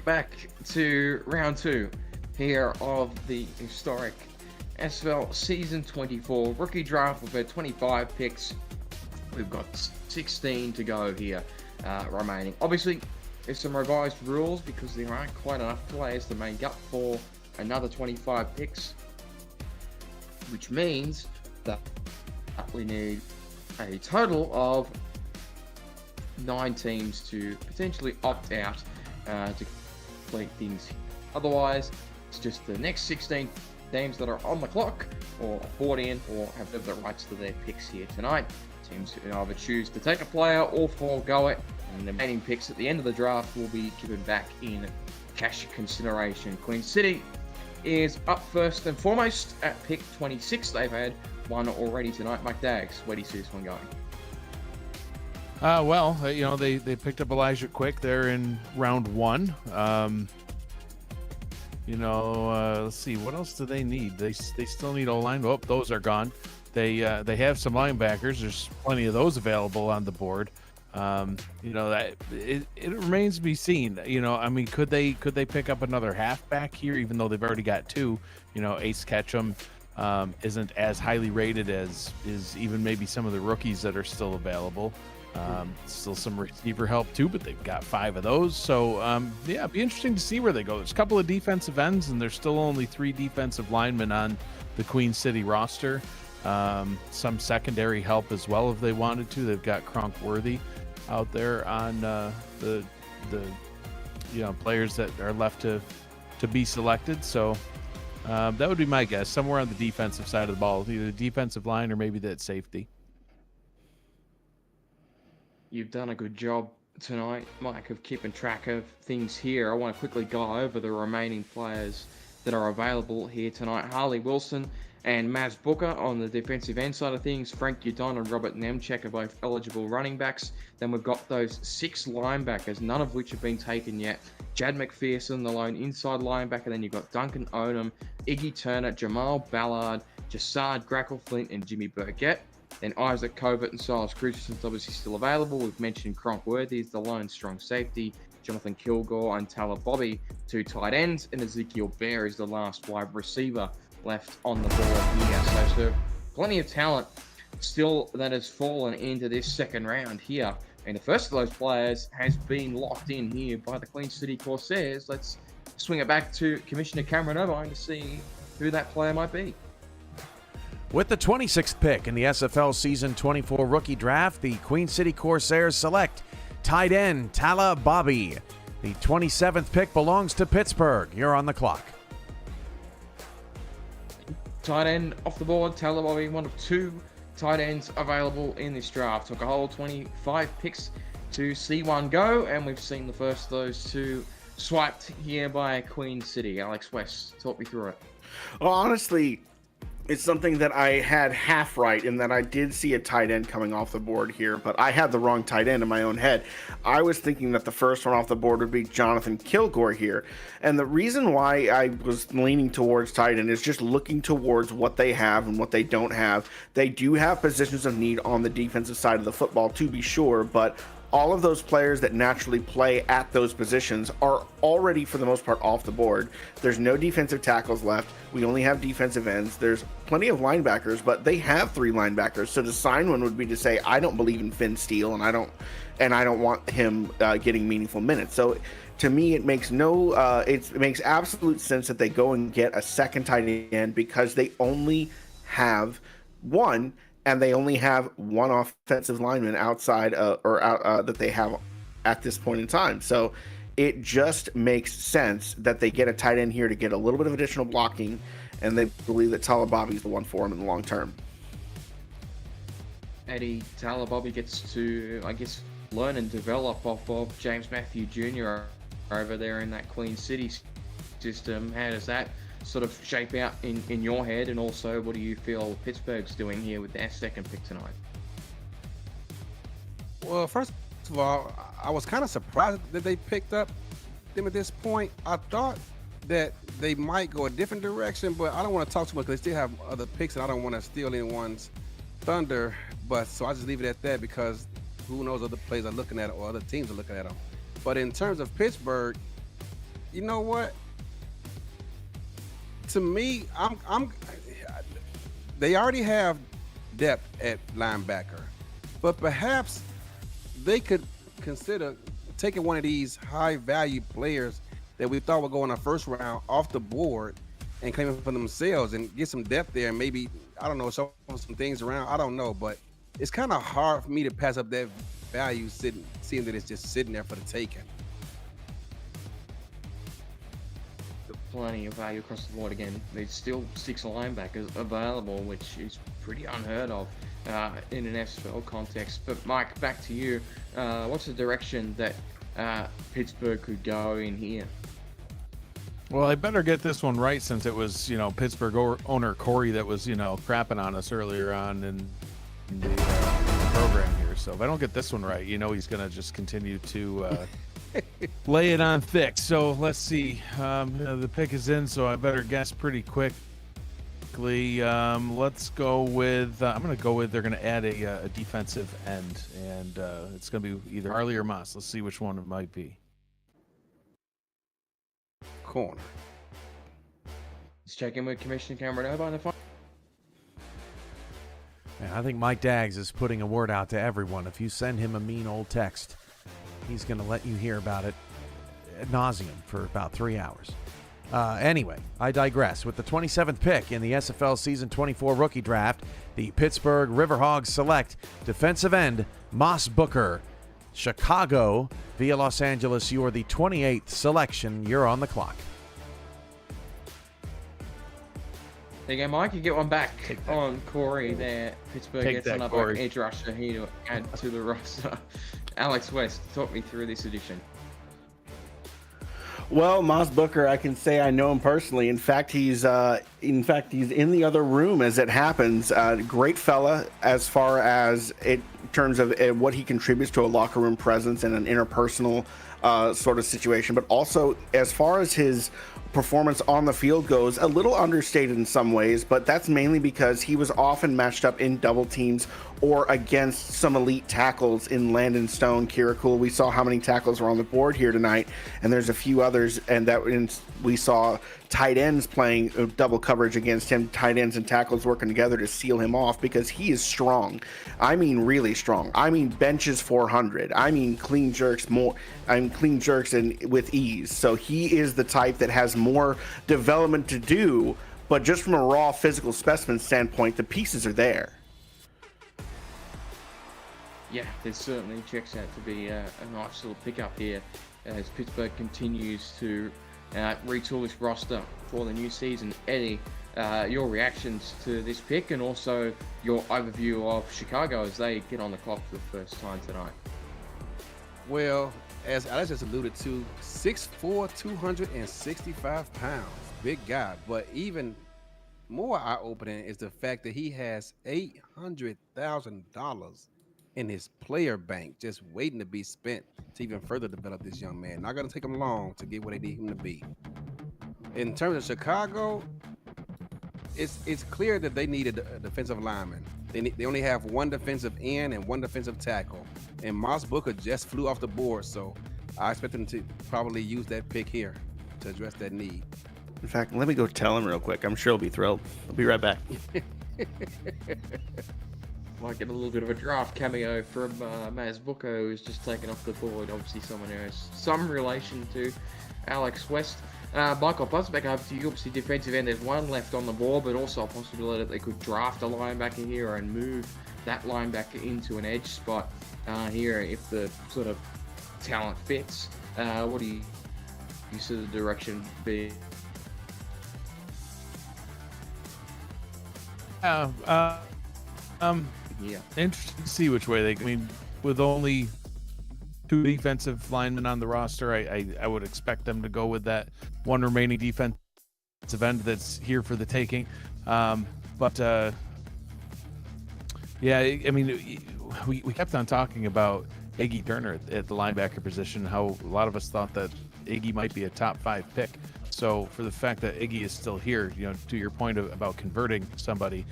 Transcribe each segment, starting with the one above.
Back to round two here of the historic SFL Season 24 rookie draft. We've had 25 picks. We've got 16 to go here remaining. Obviously, there's some revised rules because there aren't quite enough players to make up for another 25 picks, which means that we need a total of 9 teams to potentially opt out to complete things. Otherwise, it's just the next 16 teams that are on the clock or bought in or have the rights to their picks here tonight. Teams who either choose to take a player or forego it, and the remaining picks at the end of the draft will be given back in cash consideration. Queen City is up first and foremost at pick 26. They've had one already tonight. Mike Daggs, where do you see this one going? Well, they picked up Elijah Quick there in round 1. Let's see, what else do they need? They still need O-line. Oh, those are gone. They have some linebackers. There's plenty of those available on the board. That it remains to be seen. Could they pick up another halfback here, even though they've already got 2? Ace Ketchum isn't as highly rated as is even maybe some of the rookies that are still available. Still some receiver help too, but they've got 5 of those. So it'd be interesting to see where they go. There's a couple of defensive ends, and there's still only 3 defensive linemen on the Queen City roster. Some secondary help as well if they wanted to. They've got Cronkworthy out there on the players that are left to be selected. So that would be my guess, somewhere on the defensive side of the ball, either defensive line or maybe that safety. You've done a good job tonight, Mike, of keeping track of things here. I want to quickly go over the remaining players that are available here tonight. Harley Wilson and Maz Booker on the defensive end side of things. Frank Udon and Robert Nemchek are both eligible running backs. Then we've got those 6 linebackers, none of which have been taken yet. Jad McPherson, the lone inside linebacker. Then you've got Duncan Odom, Iggy Turner, Jamal Ballard, Jassard Grackleflint, and Jimmy Burgett. Then Isaac Covert and Silas Christensen's obviously still available. We've mentioned Cronkworthy is the lone strong safety. Jonathan Kilgore and Tyler Bobby, 2 tight ends. And Ezekiel Bear is the last wide receiver left on the board here. So plenty of talent still that has fallen into this second round here. And the first of those players has been locked in here by the Queen City Corsairs. Let's swing it back to Commissioner Cameron Irvine to see who that player might be. With the 26th pick in the SFL Season 24 rookie draft, the Queen City Corsairs select tight end Tala Bobby. The 27th pick belongs to Pittsburgh. You're on the clock. Tight end off the board, Tala Bobby, one of 2 tight ends available in this draft. Took a whole 25 picks to see one go, and we've seen the first of those 2 swiped here by Queen City. Alex West, talk me through it. Well, honestly, it's something that I had half right in that I did see a tight end coming off the board here, but I had the wrong tight end in my own head. I was thinking that the first one off the board would be Jonathan Kilgore here. And the reason why I was leaning towards tight end is just looking towards what they have and what they don't have. They do have positions of need on the defensive side of the football, to be sure, but all of those players that naturally play at those positions are already, for the most part, off the board. There's no defensive tackles left. We only have defensive ends. There's plenty of linebackers, but they have 3 linebackers. So to sign one would be to say, I don't believe in Finn Steele, and I don't want him getting meaningful minutes. So to me, it makes it makes absolute sense that they go and get a second tight end because they only have 1. And they only have 1 offensive lineman outside that they have at this point in time. So it just makes sense that they get a tight end here to get a little bit of additional blocking, and they believe that Tala Bobby is the one for him in the long term. Eddie, Tala Bobby gets to, I guess, learn and develop off of James Matthew Jr. over there in that Queen City system. How does that sort of shape out in your head, and also what do you feel Pittsburgh's doing here with their second pick tonight? Well, first of all, I was kind of surprised that they picked up them at this point. I thought that they might go a different direction, but I don't want to talk too much because they still have other picks, and I don't want to steal anyone's thunder. But so I just leave it at that because who knows, other players are looking at it or other teams are looking at them. But in terms of Pittsburgh, you know what? To me, they already have depth at linebacker, but perhaps they could consider taking one of these high value players that we thought would go in the first round off the board and claim it for themselves and get some depth there and maybe, I don't know, show some things around. I don't know, but it's kind of hard for me to pass up that value seeing that it's just sitting there for the taking. Plenty of value across the board again. There's still 6 linebackers available, which is pretty unheard of in an SFL context. But Mike, back to you. What's the direction that Pittsburgh could go in here? Well, I better get this one right since it was, Pittsburgh owner Corey that was, crapping on us earlier on in the program here. So if I don't get this one right, he's going to just continue to lay it on thick. So let's see. The pick is in, so I better guess pretty quickly. Let's go with, I'm going to go with, they're going to add a defensive end, and it's going to be either Harley or Moss. Let's see which one it might be. Corner. Let's check in with Commissioner Cameron over on the phone. Yeah, I think Mike Daggs is putting a word out to everyone. If you send him a mean old text, he's going to let you hear about it ad nauseum for about 3 hours. Anyway, I digress. With the 27th pick in the SFL Season 24 rookie draft, the Pittsburgh Riverhogs select defensive end Moss Booker. Chicago via Los Angeles, you are the 28th selection. You're on the clock. There you go, Mike. You get one back on Corey there. Pittsburgh gets that, another Corey. edge rusher here to add to the roster. Alex West, talk me through this edition. Well, Moss Booker, I can say I know him personally. In fact, he's in the other room as it happens. Great fella as far as in terms of what he contributes to a locker room presence and an interpersonal sort of situation, but also as far as his performance on the field goes, a little understated in some ways, but that's mainly because he was often matched up in double teams or against some elite tackles in Landon Stone, Kira Cool. We saw how many tackles were on the board here tonight, and there's a few others, and we saw tight ends playing double coverage against him, tight ends and tackles working together to seal him off because he is strong. I mean really strong. I mean benches 400. I mean clean jerks with ease. So he is the type that has more development to do, but just from a raw physical specimen standpoint, the pieces are there. Yeah, there certainly checks out to be a nice little pickup here as Pittsburgh continues to retool this roster for the new season. Eddie, your reactions to this pick and also your overview of Chicago as they get on the clock for the first time tonight. Well, as Alex just alluded to, 6'4", 265 pounds, big guy. But even more eye-opening is the fact that he has $800,000 in his player bank just waiting to be spent to even further develop this young man. Not going to take him long to get where they need him to be. In terms of Chicago, it's clear that they need a defensive lineman. They only have one defensive end and one defensive tackle. And Moss Booker just flew off the board, so I expect them to probably use that pick here to address that need. In fact, let me go tell him real quick. I'm sure he'll be thrilled. I'll be right back. Might get a little bit of a draft cameo from Maz Booker, who's just taken off the board. Obviously someone who has some relation to Alex West. Michael, pass back over to you. Obviously defensive end, there's one left on the board, but also a possibility that they could draft a linebacker here and move that linebacker into an edge spot here if the sort of talent fits. What do you see the direction be? Yeah. Interesting to see which way they. I mean, with only 2 defensive linemen on the roster, I would expect them to go with that one remaining defensive end that's here for the taking. But yeah, I mean, we kept on talking about Iggy Turner at the linebacker position. How a lot of us thought that Iggy might be a top 5 pick. So for the fact that Iggy is still here, to your point about converting somebody,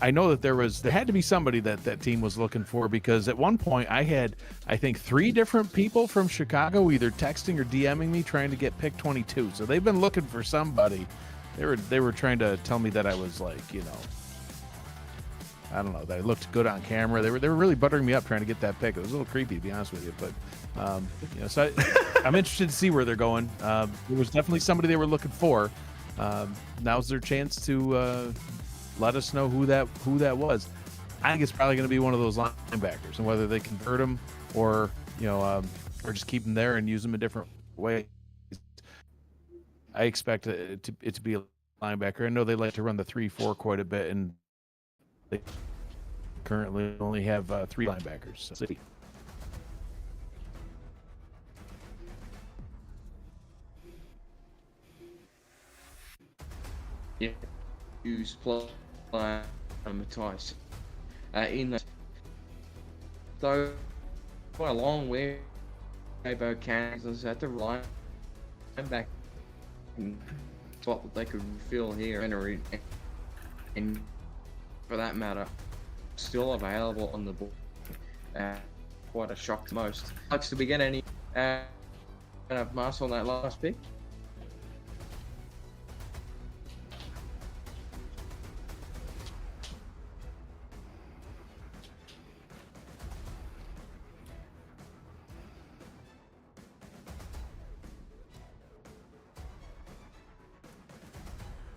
I know that there had to be somebody that team was looking for, because at one point I had, I think, 3 different people from Chicago either texting or DMing me trying to get pick 22. So they've been looking for somebody. They were trying to tell me that I was like, I don't know, that I looked good on camera. They were really buttering me up trying to get that pick. It was a little creepy, to be honest with you. But so I'm interested to see where they're going. There was definitely somebody they were looking for. Now's their chance to let us know who that was. I think it's probably going to be one of those linebackers, and whether they convert them or or just keep them there and use them a different way. I expect it to be a linebacker. I know they like to run the 3-4 quite a bit, and they currently only have 3 linebackers. So. Yeah, use play Matthias in the so quite a long way. Both Kansas at the right and back spot that they could fill here, and for that matter, still available on the board. Quite a shock to most. Alex, did we get any mass on that last pick?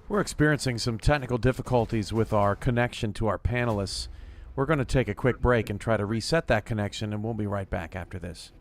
We're experiencing some technical difficulties with our connection to our panelists. We're going to take a quick break and try to reset that connection, and we'll be right back after this.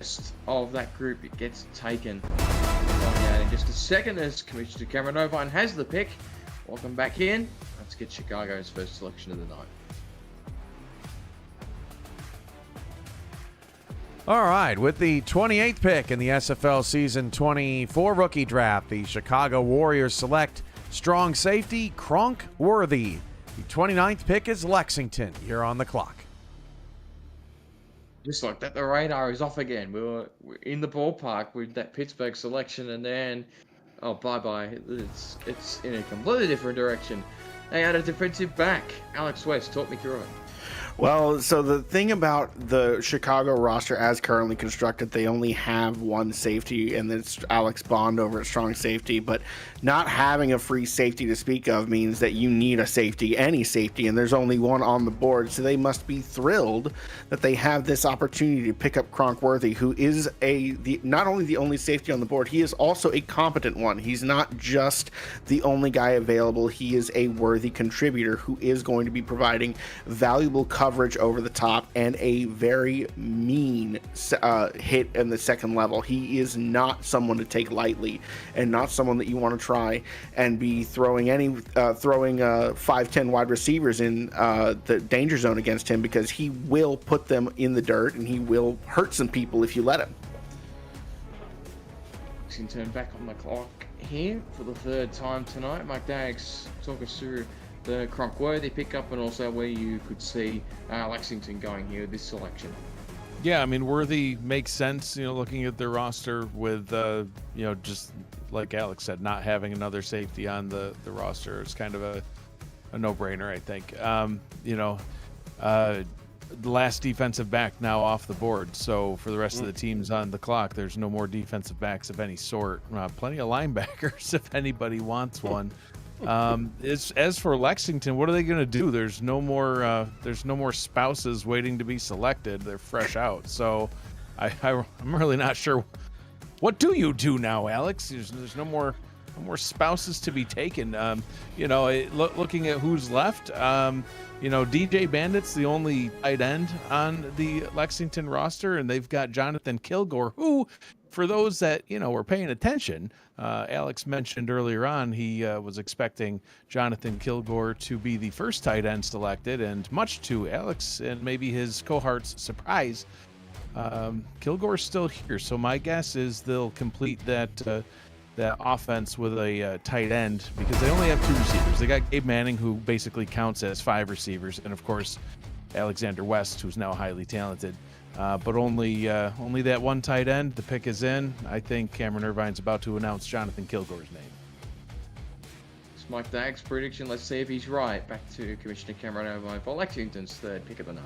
next of that group it gets taken. Coming out in just a second as Commissioner Cameron Irvine has the pick. Welcome back in. Let's get Chicago's first selection of the night. All right, with the 28th pick in the SFL Season 24 rookie draft, the Chicago Warriors select strong safety Kronk Worthy. The 29th pick is Lexington. You're on the clock. Just like that, the radar is off again. We're in the ballpark with that Pittsburgh selection, and then, oh, bye-bye. It's in a completely different direction. They had a defensive back. Alex West, talk me through it. Well, so the thing about the Chicago roster as currently constructed, they only have one safety, and it's Alex Bond over at strong safety. But not having a free safety to speak of means that you need a safety, any safety, and there's only one on the board. So they must be thrilled that they have this opportunity to pick up Kronk Worthy, who is not only the only safety on the board, he is also a competent one. He's not just the only guy available. He is a worthy contributor who is going to be providing valuable coverage over the top and a very mean hit in the second level. He is not someone to take lightly, and not someone that you want to try and be throwing 5'10" wide receivers in the danger zone against him, because he will put them in the dirt and he will hurt some people if you let him. Lexington back on the clock here for the third time tonight. Mike Daggs, talk us through the Kronk Worthy pickup and also where you could see Lexington going here with this selection. Yeah, I mean, Worthy makes sense, looking at their roster with, just like Alex said, not having another safety on the roster is kind of a no-brainer, I think. The last defensive back now off the board, so for the rest of the teams on the clock, there's no more defensive backs of any sort. Plenty of linebackers if anybody wants one. As for Lexington, what are they going to do? There's no more spouses waiting to be selected. They're fresh out. So I'm really not sure. What do you do now, Alex? There's no more spouses to be taken. Looking at who's left, DJ Bandit's the only tight end on the Lexington roster, and they've got Jonathan Kilgore, who, for those that were paying attention, Alex mentioned earlier on he was expecting Jonathan Kilgore to be the first tight end selected, and much to Alex and maybe his cohort's surprise, Kilgore's still here. So my guess is they'll complete that offense with a tight end, because they only have two receivers. They got Gabe Manning, who basically counts as 5 receivers, and of course Alexander West, who's now highly talented. But only that one tight end. The pick is in. I think Cameron Irvine's about to announce Jonathan Kilgore's name. It's Mike Daggs' prediction. Let's see if he's right. Back to Commissioner Cameron Irvine for Lexington's third pick of the night.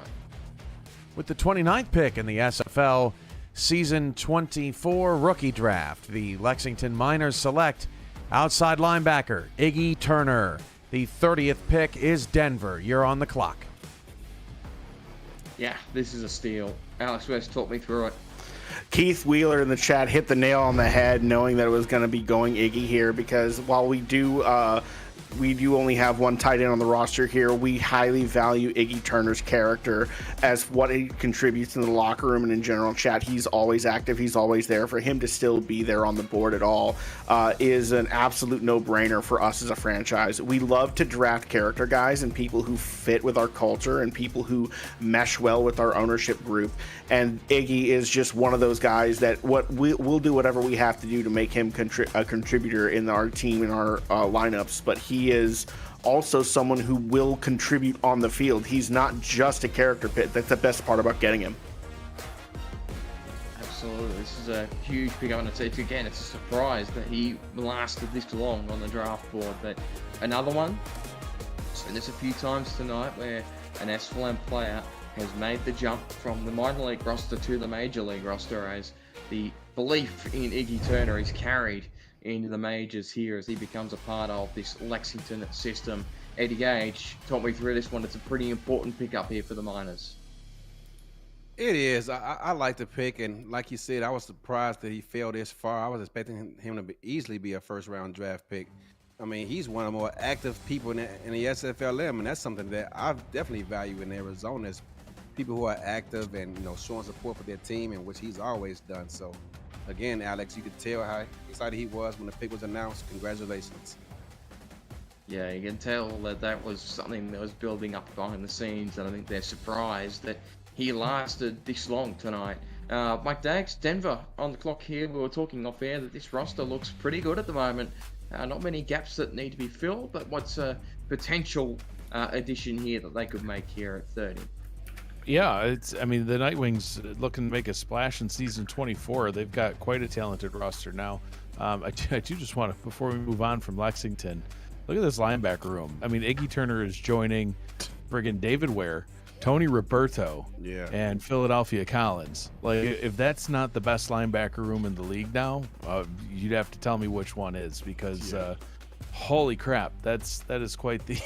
With the 29th pick in the SFL Season 24 rookie draft, the Lexington Miners select outside linebacker Iggy Turner. The 30th pick is Denver. You're on the clock. Yeah, this is a steal. Alex West, talk me through it. Keith Wheeler in the chat hit the nail on the head, knowing that it was going to be going Iggy here, because while we do only have one tight end on the roster here, we highly value Iggy Turner's character as what he contributes in the locker room and in general chat. He's always active. He's always there. For him to still be there on the board at all is an absolute no-brainer for us as a franchise. We love to draft character guys and people who fit with our culture and people who mesh well with our ownership group. And Iggy is just one of those guys that we'll do whatever we have to do to make him a contributor in our team, in our lineups. But he is also someone who will contribute on the field. He's not just a character pit. That's the best part about getting him. Absolutely. This is a huge pick up, and it's a surprise that he lasted this long on the draft board. But another one, seen this a few times tonight, where an SFL player has made the jump from the minor league roster to the major league roster, as the belief in Iggy Turner is carried into the majors here as he becomes a part of this Lexington system. Eddie Gage, talk me through this one. It's a pretty important pickup here for the Miners. It is. I like the pick, and like you said, I was surprised that he fell this far. I was expecting him to easily be a first-round draft pick. I mean, he's one of the more active people in the SFL, and that's something that I definitely value in Arizona, is people who are active and showing support for their team, and which he's always done. So, again, Alex, you could tell how excited he was when the pick was announced. Congratulations. Yeah, you can tell that that was something that was building up behind the scenes, and I think they're surprised that he lasted this long tonight. Mike Dags, Denver on the clock here. We were talking off air that this roster looks pretty good at the moment. Not many gaps that need to be filled, but what's a potential addition here that they could make here at 30? Yeah, I mean, the Nightwings looking to make a splash in season 24. They've got quite a talented roster now. I do just want to, before we move on from Lexington, look at this linebacker room. I mean, Iggy Turner is joining friggin' David Ware, Tony Roberto, and Philadelphia Collins. Like, if that's not the best linebacker room in the league now, you'd have to tell me which one is, because holy crap, that is quite the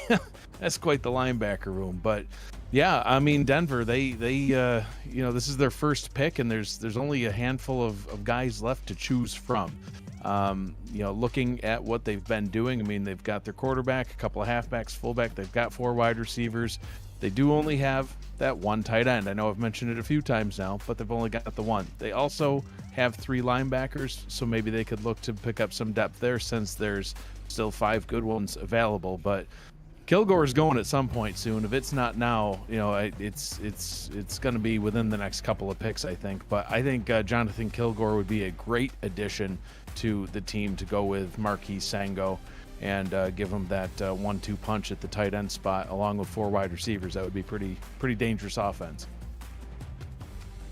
that's quite the linebacker room. But yeah, I mean, Denver, they this is their first pick, and there's only a handful of guys left to choose from. Looking at what they've been doing, I mean, they've got their quarterback, a couple of halfbacks, fullback, they've got 4 wide receivers. They do only have that 1 tight end. I know I've mentioned it a few times now, but they've only got the 1. They also have 3 linebackers, so maybe they could look to pick up some depth there, since there's still 5 good ones available. But Kilgore's going at some point soon. If it's not now, it's going to be within the next couple of picks, I think. But I think Jonathan Kilgore would be a great addition to the team to go with Marquis Sango and give him that 1-2 punch at the tight end spot, along with 4 wide receivers. That would be pretty dangerous offense.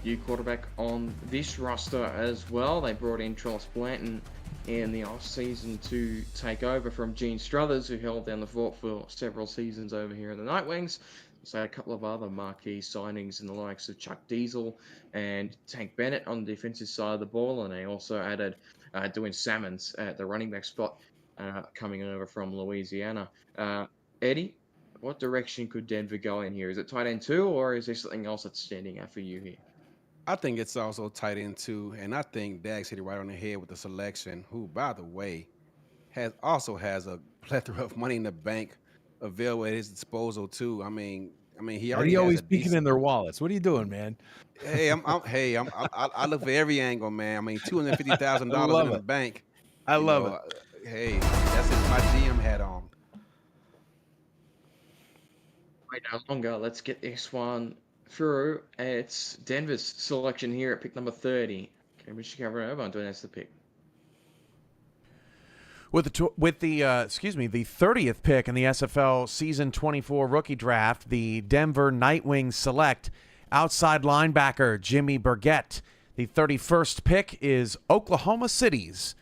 New quarterback on this roster as well. They brought in Charles Blanton in the off-season to take over from Gene Struthers, who held down the fort for several seasons over here in the Nightwings. So a couple of other marquee signings in the likes of Chuck Diesel and Tank Bennett on the defensive side of the ball, and they also added Dwayne Salmons at the running back spot, coming over from Louisiana. Eddie, what direction could Denver go in here? Is it tight end 2, or is there something else that's standing out for you here? I think it's also tight end 2, and I think Dags hit it right on the head with the selection, who, by the way, has a plethora of money in the bank available at his disposal too. I mean, he already always has speaking in their wallets. What are you doing, man? Hey, I look for every angle, man. I mean, $250,000 in the bank. I love it. Hey, that's just my GM hat on. Wait no longer. Let's get this one through. It's Denver's selection here at pick number 30. Cambridge, Chicago, over. That's the pick. With the 30th pick in the SFL Season 24 rookie draft, the Denver Nightwings select outside linebacker Jimmy Burgett. The 31st pick is Oklahoma City's.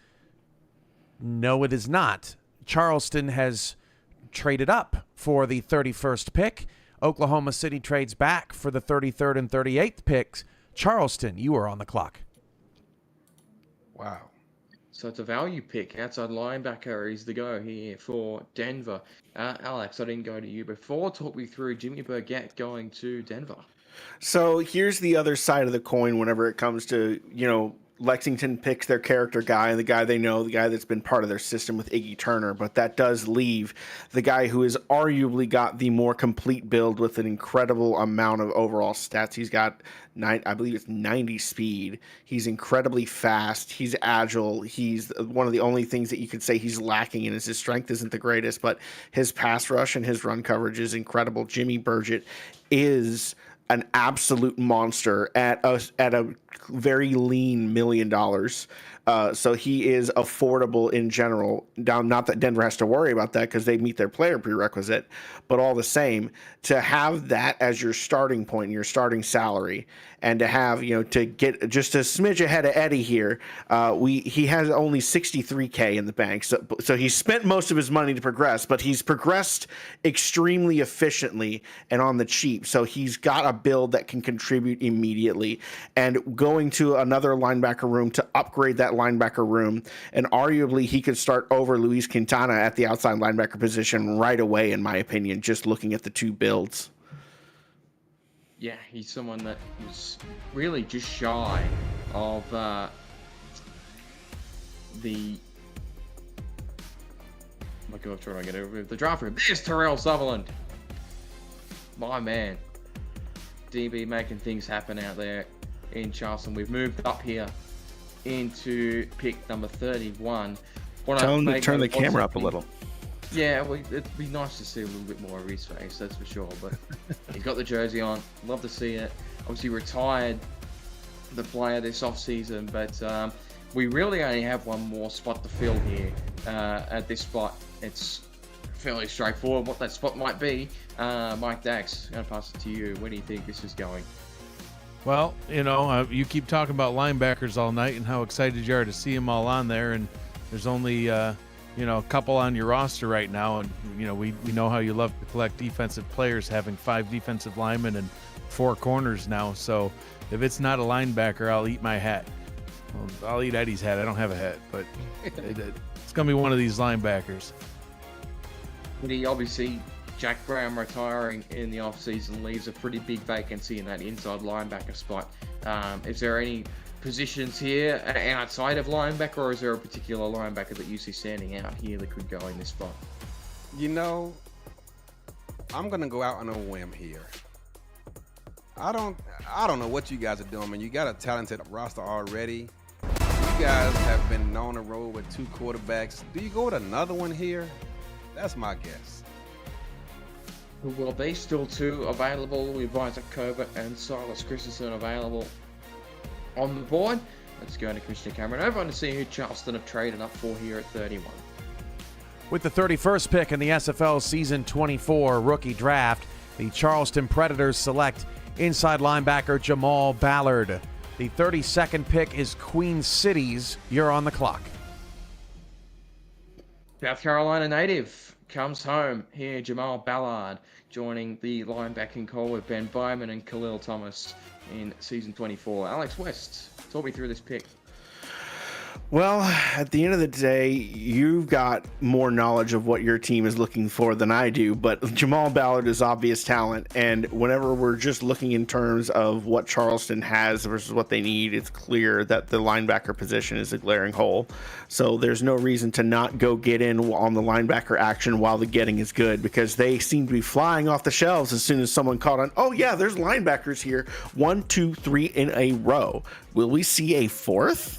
No, it is not. Charleston has traded up for the 31st pick. Oklahoma City trades back for the 33rd and 38th picks. Charleston, you are on the clock. Wow. So it's a value pick. Outside linebacker is the go here for Denver. Alex, I didn't go to you before. Talk me through Jimmy Burgett going to Denver. So here's the other side of the coin whenever it comes to, Lexington picks their character guy, the guy they know, the guy that's been part of their system with Iggy Turner, but that does leave the guy who has arguably got the more complete build with an incredible amount of overall stats. He's got, I believe it's 90 speed. He's incredibly fast. He's agile. He's one of the only things that you could say he's lacking in is his strength isn't the greatest, but his pass rush and his run coverage is incredible. Jimmy Burgett is an absolute monster at a very lean $1 million. So he is affordable in general. Now, not that Denver has to worry about that because they meet their player prerequisite, but all the same, to have that as your starting point and your starting salary, and to have, to get just a smidge ahead of Eddie here, he has only $63K in the bank. So he spent most of his money to progress, but he's progressed extremely efficiently and on the cheap. So he's got a build that can contribute immediately. And going to another linebacker room to upgrade that linebacker room, and arguably he could start over Luis Quintana at the outside linebacker position right away, in my opinion, just looking at the two builds. Yeah, he's someone that was really just shy of the draft room. There's Terrell Sutherland, my man. DB making things happen out there in Charleston. We've moved up here into pick number 31. Tell him to turn the camera up a little. Yeah, it'd be nice to see a little bit more of his face, that's for sure. But he's got the jersey on. Love to see it. Obviously retired the player this off-season, but we really only have one more spot to fill here at this spot. It's fairly straightforward what that spot might be. Mike Dax, I'm going to pass it to you. Where do you think this is going? Well, you know, you keep talking about linebackers all night and how excited you are to see them all on there, and there's only you know, a couple on your roster right now, and you know we know how you love to collect defensive players, having 5 defensive linemen and 4 corners now. So if it's not a linebacker, I'll eat my hat. Well, I'll eat Eddie's hat. I don't have a hat, but it's gonna be one of these linebackers. Obviously, Jack Brown retiring in the offseason leaves a pretty big vacancy in that inside linebacker spot. Is there any positions here outside of linebacker, or is there a particular linebacker that you see standing out here that could go in this spot? You know, I'm gonna go out on a whim here. I don't know what you guys are doing, man. You got a talented roster already. You guys have been on the road with 2 quarterbacks. Do you go with another one here? That's my guess. Well, there's still 2 available with Isaac Covert and Silas Christensen available on the board. Let's go to Commissioner Cameron over to see who Charleston have traded up for here at 31. With the 31st pick in the SFL Season 24 rookie draft, the Charleston Predators select inside linebacker Jamal Ballard. The 32nd pick is Queen City's. You're on the clock. South Carolina native comes home here, Jamal Ballard, joining the linebacking core with Ben Bowman and Khalil Thomas in Season 24. Alex West, talk me through this pick. Well, at the end of the day, you've got more knowledge of what your team is looking for than I do, but Jamal Ballard is obvious talent, and whenever we're just looking in terms of what Charleston has versus what they need, it's clear that the linebacker position is a glaring hole. So there's no reason to not go get in on the linebacker action while the getting is good, because they seem to be flying off the shelves as soon as someone caught on, oh yeah, there's linebackers here, 1, 2, 3 in a row. Will we see a 4th?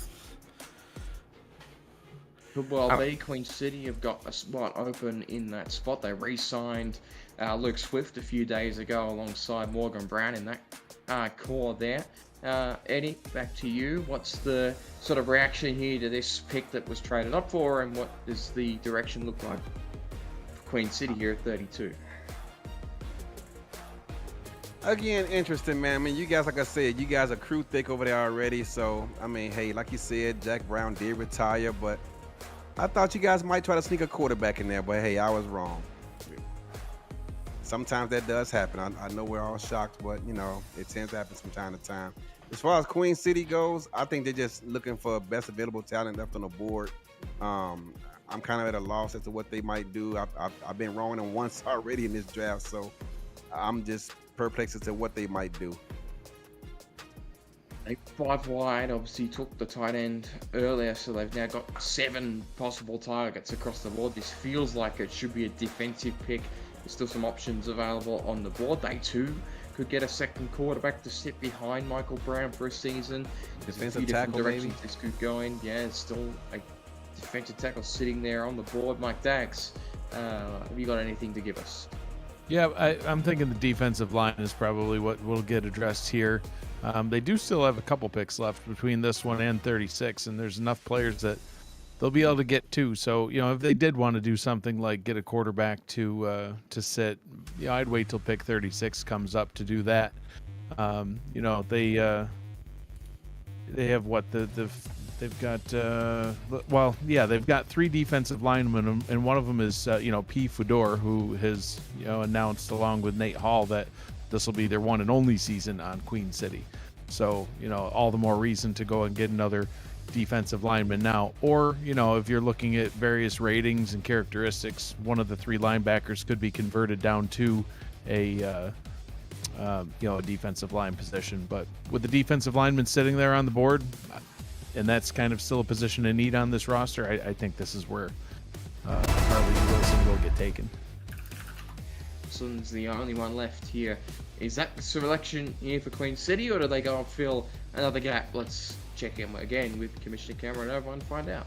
Well, Queen City have got a spot open in that spot. They re-signed Luke Swift a few days ago alongside Morgan Brown in that core there. Eddie, back to you. What's the sort of reaction here to this pick that was traded up for, and what does the direction look like for Queen City here at 32? Again, interesting, man. I mean, you guys, like I said, you guys are crew thick over there already. So, I mean, hey, like you said, Jack Brown did retire, but I thought you guys might try to sneak a quarterback in there, but hey, I was wrong. Sometimes that does happen. I know we're all shocked, but you know, it tends to happen from time to time. As far as Queen City goes, I think they're just looking for best available talent left on the board. I'm kind of at a loss as to what they might do. I've been wrong on once already in this draft, so I'm just perplexed as to what they might do. 5 wide, obviously took the tight end earlier, so they've now got 7 possible targets across the board. This feels like it should be a defensive pick. There's still some options available on the board. They too could get a second quarterback to sit behind Michael Brown for a season. There's a few different directions this could go in. Yeah, there's still a defensive tackle sitting there on the board. Mike Dax, have you got anything to give us? Yeah, I'm thinking the defensive line is probably what will get addressed here. They do still have a couple picks left between this one and 36, and there's enough players that they'll be able to get 2. So, you know, if they did want to do something like get a quarterback to sit, you know, I'd wait till pick 36 comes up to do that. You know, they have what they've got. Well, yeah, they've got 3 defensive linemen, and one of them is you know, P. Fedor, who has, you know, announced along with Nate Hall that this will be their one and only season on Queen City. So, you know, all the more reason to go and get another defensive lineman now. Or, you know, if you're looking at various ratings and characteristics, one of the 3 linebackers could be converted down to a, you know, a defensive line position. But with the defensive lineman sitting there on the board, and that's kind of still a position in need on this roster, I think this is where Harley Wilson will get taken. Johnson's the only one left here. Is that the selection here for Queen City, or do they go and fill another gap? Let's check in again with Commissioner Cameron over and find out.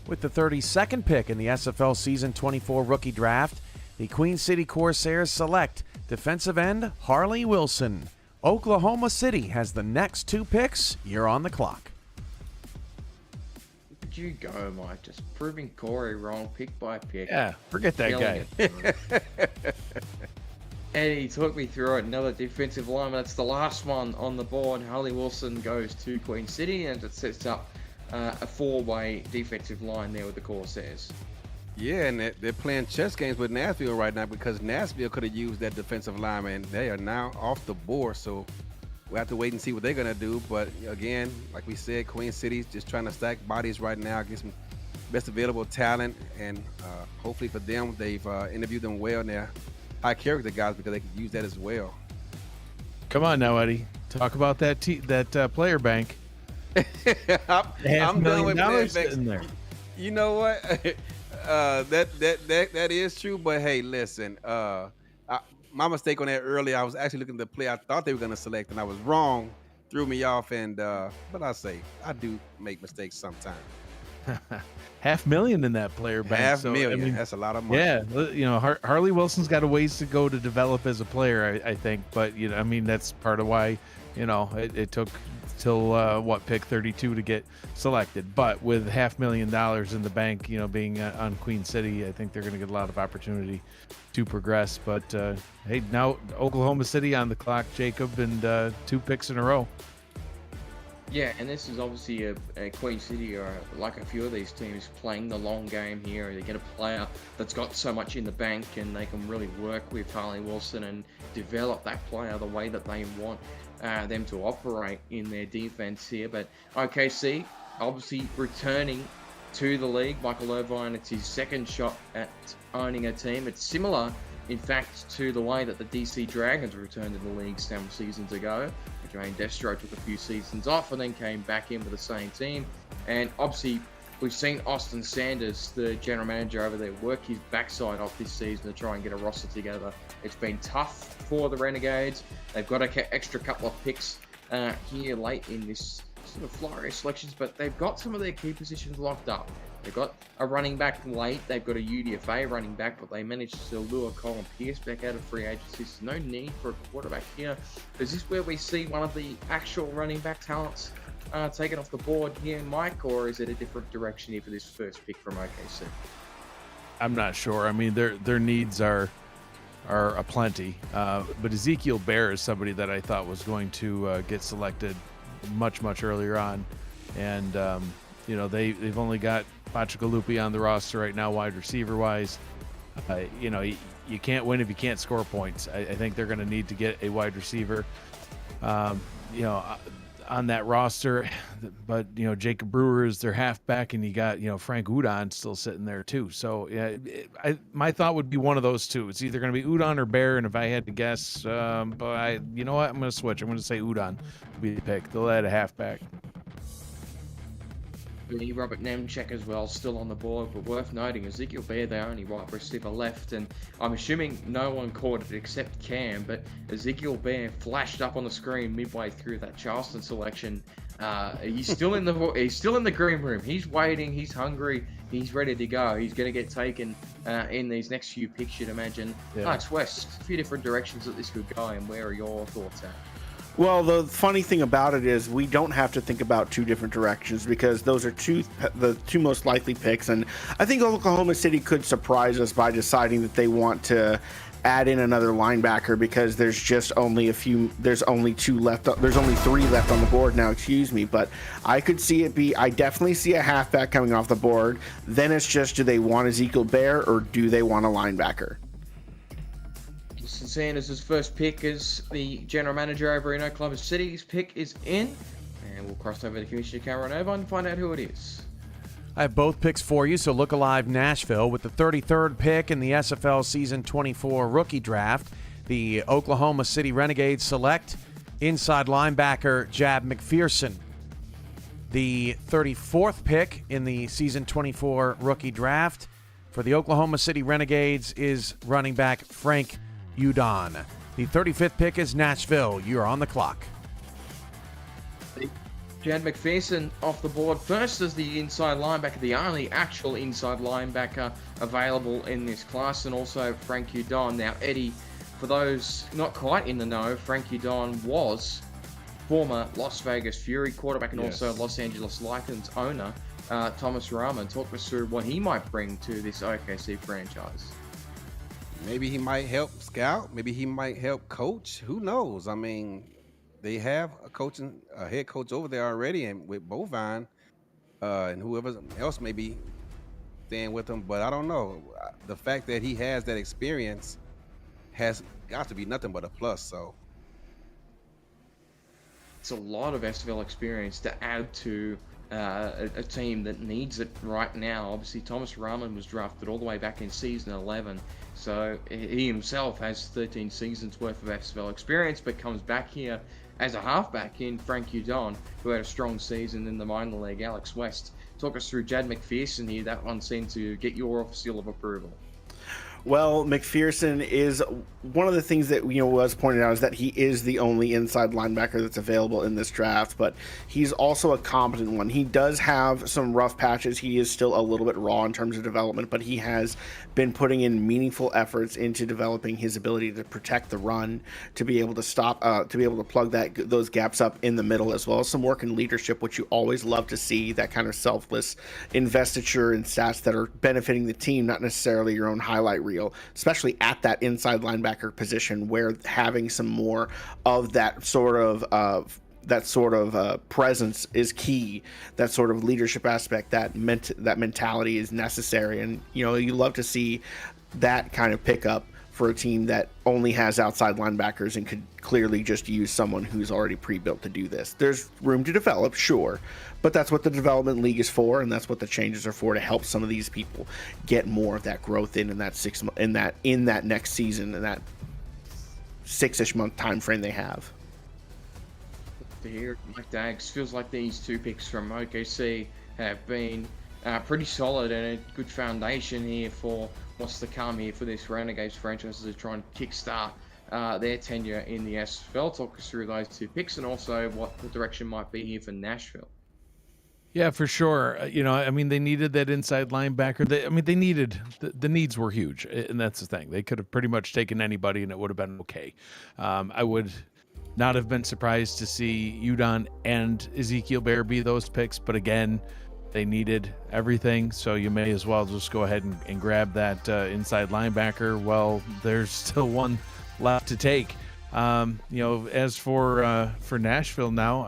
With the 32nd pick in the SFL Season 24 rookie draft, the Queen City Corsairs select defensive end Harley Wilson. Oklahoma City has the next 2 picks. You're on the clock. Look at you go, Mike, just proving Corey wrong pick by pick. Yeah, forget that Killing guy. it. And he took me through it. Another defensive lineman. That's the last one on the board. Harley Wilson goes to Queen City, and it sets up a 4-way defensive line there with the Corsairs. Yeah, and they're playing chess games with Nashville right now because Nashville could have used that defensive lineman. And they are now off the board, so we have to wait and see what they're going to do. But again, like we said, Queen City's just trying to stack bodies right now, get some best available talent, and hopefully for them, they've interviewed them well, and they're high character guys because they can use that as well. Come on now, Eddie. Talk about that player bank. I'm done with player banks. sitting there. You know what? That is true. But hey, listen. My mistake on that earlier. I was actually looking at the play I thought they were going to select, and I was wrong. Threw me off. And but I say I do make mistakes sometimes. $500,000 in that player bank. $500,000. I mean, That's a lot of money. yeah, you know, Harley Wilson's got a ways to go to develop as a player, I think. But you know, I mean, that's part of why, you know, it took till pick 32 to get selected. But with $500,000 in the bank, you know, being on Queen City, I think they're going to get a lot of opportunity to progress. But hey, now Oklahoma City on the clock, Jacob, and 2 picks in a row. Yeah, and this is obviously a Queen City, or like a few of these teams, playing the long game here. They get a player that's got so much in the bank, and they can really work with Harley Wilson and develop that player the way that they want them to operate in their defense here. But OKC, obviously returning to the league. Michael Irvine, it's his second shot at owning a team. It's similar, in fact, to the way that the DC Dragons returned to the league some seasons ago. Jermaine Destro took a few seasons off and then came back in with the same team. And obviously, we've seen Austin Sanders, the general manager over there, work his backside off this season to try and get a roster together. It's been tough for the Renegades. They've got an extra couple of picks here late in this sort of flurry of selections, but they've got some of their key positions locked up. They've got a running back late. They've got a UDFA running back, but they managed to lure Colin Pierce back out of free agency. There's no need for a quarterback here. Is this where we see one of the actual running back talents taken off the board here, Mike, or is it a different direction here for this first pick from OKC? I'm not sure. I mean, their needs are aplenty. But Ezekiel Bear is somebody that I thought was going to get selected much earlier on, and you know, they've only got Pachacalupi on the roster right now, wide receiver wise. You know, you can't win if you can't score points. I think they're going to need to get a wide receiver, you know, on that roster. But you know, Jacob Brewer is their halfback, and you got, you know, Frank Udon still sitting there too. So yeah, my thought would be one of those two. It's either going to be Udon or Bear, and if I had to guess, but you know what, I'm going to switch. I'm going to say Udon to be the pick. They'll add a halfback. Robert Nemchek as well, still on the board, but worth noting, Ezekiel Bear, their only wide receiver left, and I'm assuming no one caught it except Cam, but Ezekiel Bear flashed up on the screen midway through that Charleston selection. He's still in the green room. He's waiting. He's hungry. He's ready to go. He's going to get taken in these next few picks, you'd imagine. Yeah. Alex West, a few different directions that this could go, and where are your thoughts at? Well, the funny thing about it is we don't have to think about 2 different directions because those are the two most likely picks. And I think Oklahoma City could surprise us by deciding that they want to add in another linebacker because there's just only there's only 2 left. There's only 3 left on the board now, excuse me. But I could see I definitely see a halfback coming off the board. Then it's just, do they want Ezekiel Bear or do they want a linebacker? Sanders' first pick as the general manager over in Oklahoma City. His pick is in, and we'll cross over to Commissioner Cameron over and find out who it is. I have both picks for you, so look alive Nashville. With the 33rd pick in the SFL Season 24 rookie draft, the Oklahoma City Renegades select inside linebacker Jab McPherson. The 34th pick in the Season 24 rookie draft, for the Oklahoma City Renegades is running back Frank Udon. The 35th pick is Nashville. You're on the clock. Jad McPherson off the board first as the inside linebacker, the only actual inside linebacker available in this class, and also Frank Udon. Now, Eddie, for those not quite in the know, Frank Udon was former Las Vegas Fury quarterback and also Los Angeles Lakers owner, Thomas Rahman. Talk us through what he might bring to this OKC franchise. Maybe he might help scout. Maybe he might help coach. Who knows? I mean, they have a head coach over there already, and with Bovine and whoever else may be staying with him. But I don't know. The fact that he has that experience has got to be nothing but a plus. So it's a lot of SFL experience to add to a team that needs it right now. Obviously, Thomas Rahman was drafted all the way back in season 11, so he himself has 13 seasons worth of SFL experience, but comes back here as a halfback in Frank Udon, who had a strong season in the minor league. Alex West, talk us through Jad McPherson here. That one seemed to get your seal of approval. Well, McPherson is one of the things that was pointed out is that he is the only inside linebacker that's available in this draft, but he's also a competent one. He does have some rough patches. He is still a little bit raw in terms of development, but he has been putting in meaningful efforts into developing his ability to protect the run, to be able to stop, to be able to plug those gaps up in the middle, as well as some work in leadership, which you always love to see, that kind of selfless investiture and stats that are benefiting the team, not necessarily your own highlight reel, especially at that inside linebacker position, where having some more of that sort of presence is key. That sort of leadership aspect, that mentality is necessary, and you love to see that kind of pickup for a team that only has outside linebackers and could clearly just use someone who's already pre-built to do this. There's room to develop, sure, but that's what the development league is for, and that's what the changes are for, to help some of these people get more of that growth in that next season, in that 6-ish month time frame they have. To hear Mike Daggs, feels like these two picks from OKC have been pretty solid and a good foundation here for what's to come here for this Renegades franchise as they try and kickstart their tenure in the SFL. Talk us through those two picks and also what the direction might be here for Nashville. Yeah, for sure. They needed that inside linebacker. They needed the needs were huge, and that's the thing. They could have pretty much taken anybody, and it would have been okay. I would not have been surprised to see Udon and Ezekiel Bear be those picks, but again, they needed everything, so you may as well just go ahead and grab that inside linebacker. Well, there's still one left to take. As for Nashville now,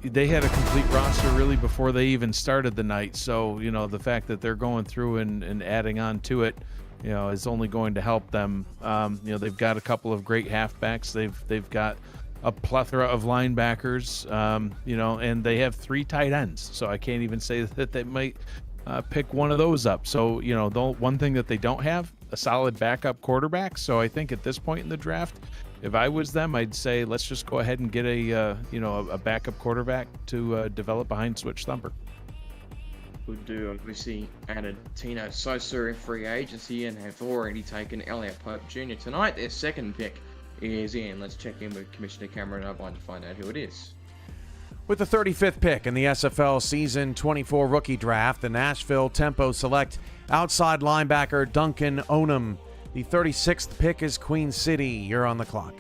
they had a complete roster really before they even started the night. So, the fact that they're going through and adding on to it, is only going to help them. They've got a couple of great halfbacks. They've got a plethora of linebackers, and they have 3 tight ends. So I can't even say that they might pick one of those up. So, the one thing that they don't have, a solid backup quarterback. So I think at this point in the draft, if I was them, I'd say let's just go ahead and get a backup quarterback to develop behind Switch Thumper. Would do. Obviously added Tino Sosa in free agency and have already taken Elliot Pope Jr. tonight. Their second pick is in. Let's check in with Commissioner Cameron Irvine to find out who it is. With the 35th pick in the SFL Season 24 rookie draft, the Nashville Tempo select outside linebacker Duncan Onum. The 36th pick is Queen City. You're on the clock.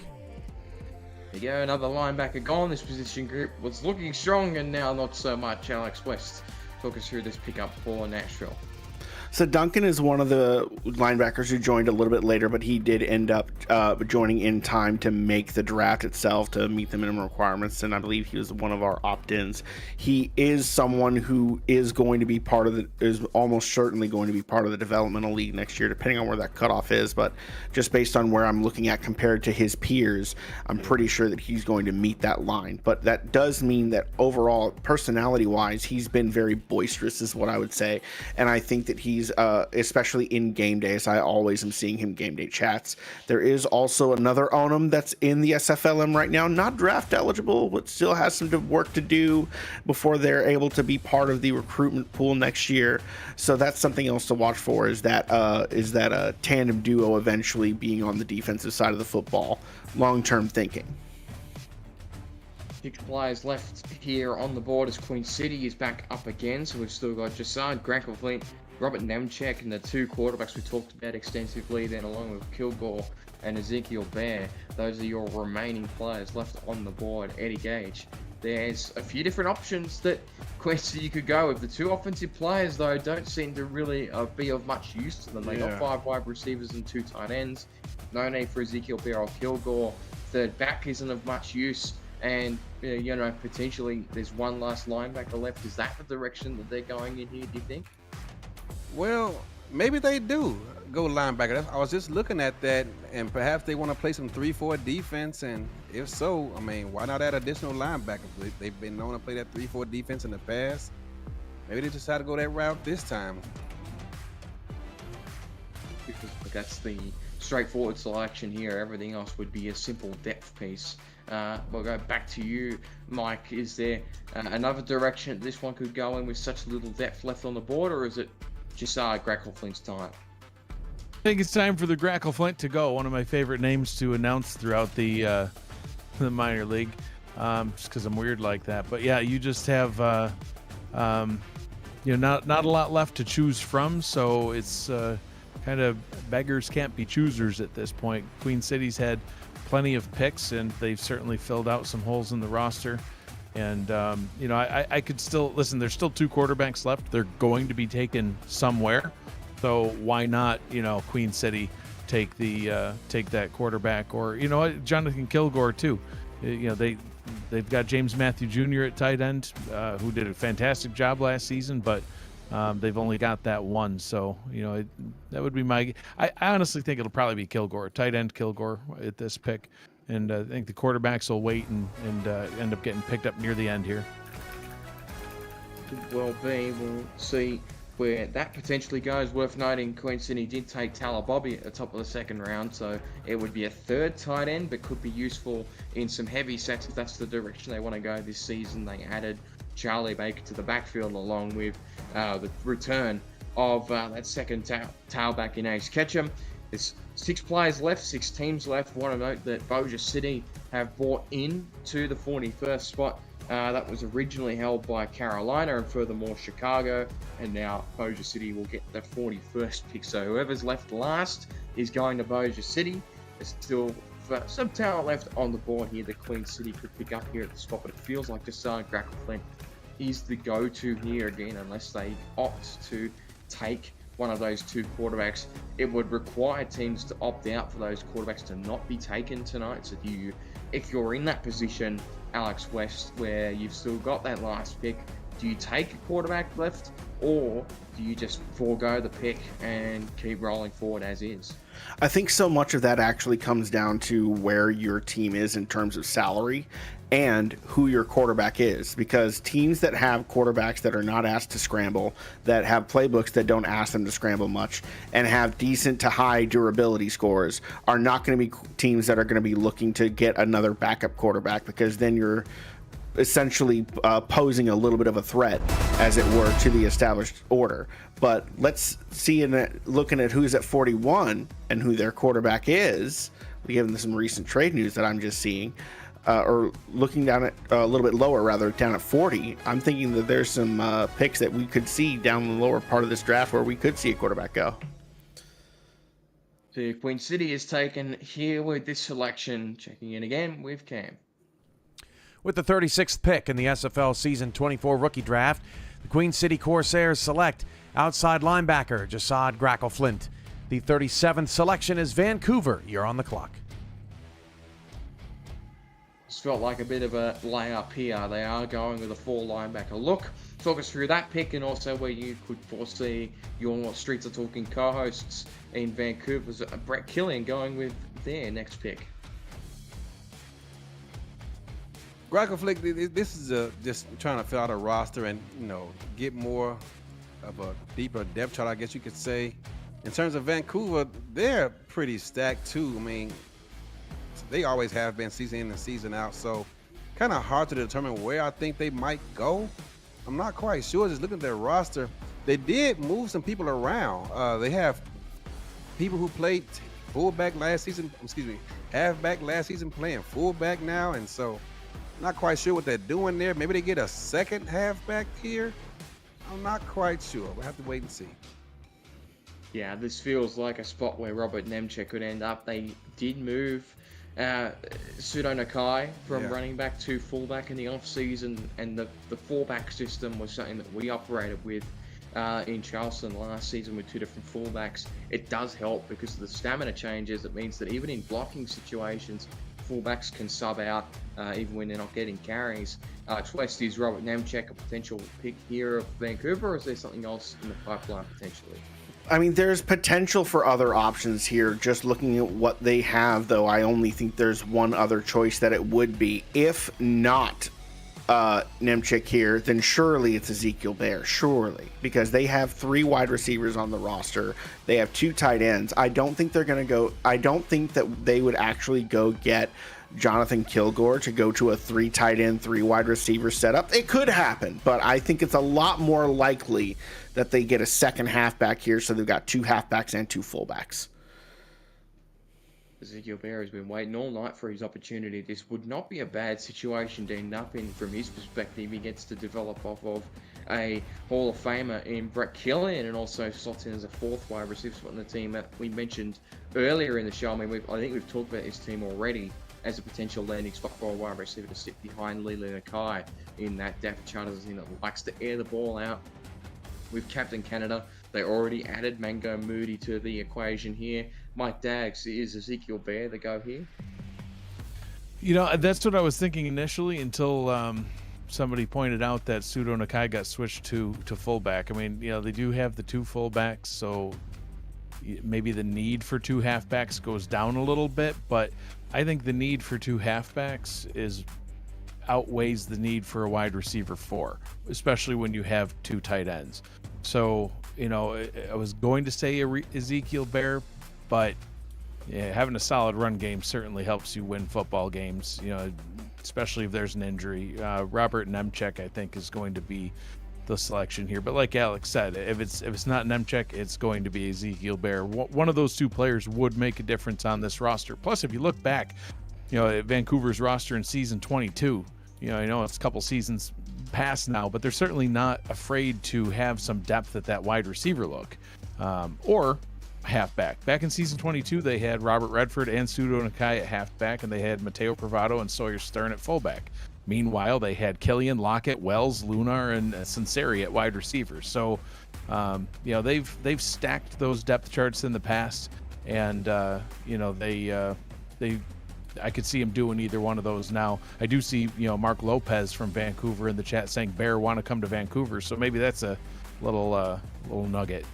There you go, another linebacker gone. This position group was looking strong and now not so much. Alex West, talk us through this pickup for Nashville. So Duncan is one of the linebackers who joined a little bit later, but he did end up joining in time to make the draft itself to meet the minimum requirements, and I believe he was one of our opt-ins. He is someone who is going to be is almost certainly going to be part of the developmental league next year, depending on where that cutoff is, but just based on where I'm looking at compared to his peers, I'm pretty sure that he's going to meet that line. But that does mean that overall, personality-wise, he's been very boisterous, is what I would say, and I think that he's he's especially in game days. I always am seeing him game day chats. There is also another Onum that's in the SFLM right now, not draft eligible, but still has some work to do before they're able to be part of the recruitment pool next year. So that's something else to watch for, is that a tandem duo eventually being on the defensive side of the football. Long-term thinking. 6 players left here on the board as Queen City is back up again. So we've still got Jasad Grankleflint, Robert Nemchek, and the 2 quarterbacks we talked about extensively then, along with Kilgore and Ezekiel Bear. Those are your remaining players left on the board. Eddie Gage. There's a few different options that Queen City could go with. The 2 offensive players, though, don't seem to really be of much use to them. They got 5 wide receivers and 2 tight ends. No need for Ezekiel Bear or Kilgore. Third back isn't of much use. And, potentially there's one last linebacker left. Is that the direction that they're going in here, do you think? Well, maybe they do go linebacker. I was just looking at that, and perhaps they want to play some 3-4 defense. And if so, I mean, why not add additional linebackers? They've been known to play that 3-4 defense in the past. Maybe they decide to go that route this time. Because that's the straightforward selection here. Everything else would be a simple depth piece. We'll go back to you, Mike. Is there another direction this one could go in with such little depth left on the board, or is it just Grackleflint's time? I think it's time for the Grackleflint to go. One of my favorite names to announce throughout the minor league, just because I'm weird like that. But yeah, you just have not a lot left to choose from, so it's kind of beggars can't be choosers at this point. Queen City's had plenty of picks, and they've certainly filled out some holes in the roster. And I could still listen. There's still 2 quarterbacks left. They're going to be taken somewhere, so why not? Queen City take that quarterback, or Jonathan Kilgore too. They've got James Matthew Jr. at tight end, who did a fantastic job last season, but they've only got that one. So that would be my. I honestly think it'll probably be Kilgore, tight end Kilgore at this pick. And I think the quarterbacks will wait and end up getting picked up near the end here. Could well be. We'll see where that potentially goes. Worth noting, Queen City did take Tyler Bobby at the top of the 2nd round, so it would be a 3rd tight end, but could be useful in some heavy sets if that's the direction they want to go this season. They added Charlie Baker to the backfield, along with the return of that 2nd tailback in Ace Ketchum. There's 6 players left, 6 teams left. I want to note that Bossier City have bought in to the 41st spot. That was originally held by Carolina and furthermore Chicago, and now Bossier City will get the 41st pick. So whoever's left last is going to Bossier City. There's still some talent left on the board here that Queen City could pick up here at the spot, but it feels like Jasad Grackleflint is the go-to here again, unless they opt to take one of those 2 quarterbacks. It would require teams to opt out for those quarterbacks to not be taken tonight. So if you're in that position, Alex West, where you've still got that last pick, do you take a quarterback left, or do you just forego the pick and keep rolling forward as is? I think so much of that actually comes down to where your team is in terms of salary and who your quarterback is, because teams that have quarterbacks that are not asked to scramble, that have playbooks that don't ask them to scramble much, and have decent to high durability scores are not going to be teams that are going to be looking to get another backup quarterback, because then you're essentially posing a little bit of a threat, as it were, to the established order. But let's see, looking at who's at 41 and who their quarterback is, given some recent trade news that I'm just seeing, or looking down at a little bit lower, rather, down at 40, I'm thinking that there's some picks that we could see down the lower part of this draft where we could see a quarterback go. So Queen City is taken here with this selection. Checking in again with Cam. With the 36th pick in the SFL Season 24 rookie draft, the Queen City Corsairs select outside linebacker Jasad Grackleflint. The 37th selection is Vancouver. You're on the clock. This felt like a bit of a layup here. They are going with a 4 linebacker look. Talk us through that pick, and also where you could foresee your Streets Are Talking co-hosts in Vancouver's Brett Killian going with their next pick. Grackleflint, this is just trying to fill out a roster and get more of a deeper depth chart, I guess you could say. In terms of Vancouver, they're pretty stacked too. I mean, they always have been season in and season out, so kind of hard to determine where I think they might go. I'm not quite sure. Just looking at their roster, they did move some people around. They have people who played fullback last season, halfback last season playing fullback now, and so not quite sure what they're doing there. Maybe they get a second halfback here. I'm not quite sure. We'll have to wait and see. Yeah, this feels like a spot where Robert Nemchek could end up. They did move Sudo Nakai from running back to fullback in the offseason, and the fullback system was something that we operated with in Charleston last season with two different fullbacks. It does help because of the stamina changes. It means that even in blocking situations, fullbacks can sub out even when they're not getting carries. Twist, is Robert Nemchek a potential pick here of Vancouver, or is there something else in the pipeline potentially? I mean, there's potential for other options here. Just looking at what they have, though, I only think there's one other choice that it would be. If not Nemchek here, then surely it's Ezekiel Bear, surely. Because they have 3 wide receivers on the roster. They have 2 tight ends. I don't think they're going to go... I don't think that they would actually go get Jonathan Kilgore to go to a 3 tight end, 3 wide receiver setup. It could happen, but I think it's a lot more likely that they get a second halfback here, so they've got 2 halfbacks and 2 fullbacks. Ezekiel Bear has been waiting all night for his opportunity. This would not be a bad situation to end up in from his perspective. He gets to develop off of a Hall of Famer in Brett Killian, and also slots in as a 4th wide receiver spot in the team that we mentioned earlier in the show. I mean, I think we've talked about his team already as a potential landing spot for a wide receiver to sit behind Lili Nakai in that depth chart as a team that likes to air the ball out. With Captain Canada, they already added Mango Moody to the equation here. Mike Daggs, is Ezekiel Bear the go here? You know, that's what I was thinking initially until somebody pointed out that Sudo Nakai got switched to fullback. I mean, you know, they do have the 2 fullbacks, so maybe the need for 2 halfbacks goes down a little bit, but I think the need for 2 halfbacks outweighs the need for a wide receiver 4, especially when you have 2 tight ends. So, you know, I was going to say Ezekiel Bear, but yeah, having a solid run game certainly helps you win football games, you know, especially if there's an injury. Robert Nemchek, I think, is going to be the selection here. But like Alex said, if it's not Nemchek, it's going to be Ezekiel Bear. One of those 2 players would make a difference on this roster. Plus, if you look back, you know, at Vancouver's roster in season 22, you know, I know it's a couple seasons past now, but they're certainly not afraid to have some depth at that wide receiver look, or halfback. Back in season 22, they had Robert Redford and Sudo Nakai at halfback, and they had Mateo Privado and Sawyer Stern at fullback. Meanwhile, they had Killian, Lockett, Wells, Lunar, and Sinceri at wide receivers. So, you know, they've stacked those depth charts in the past, and you know, I could see him doing either one of those now. I do see, you know, Mark Lopez from Vancouver in the chat saying Bear want to come to Vancouver, so maybe that's a little nugget.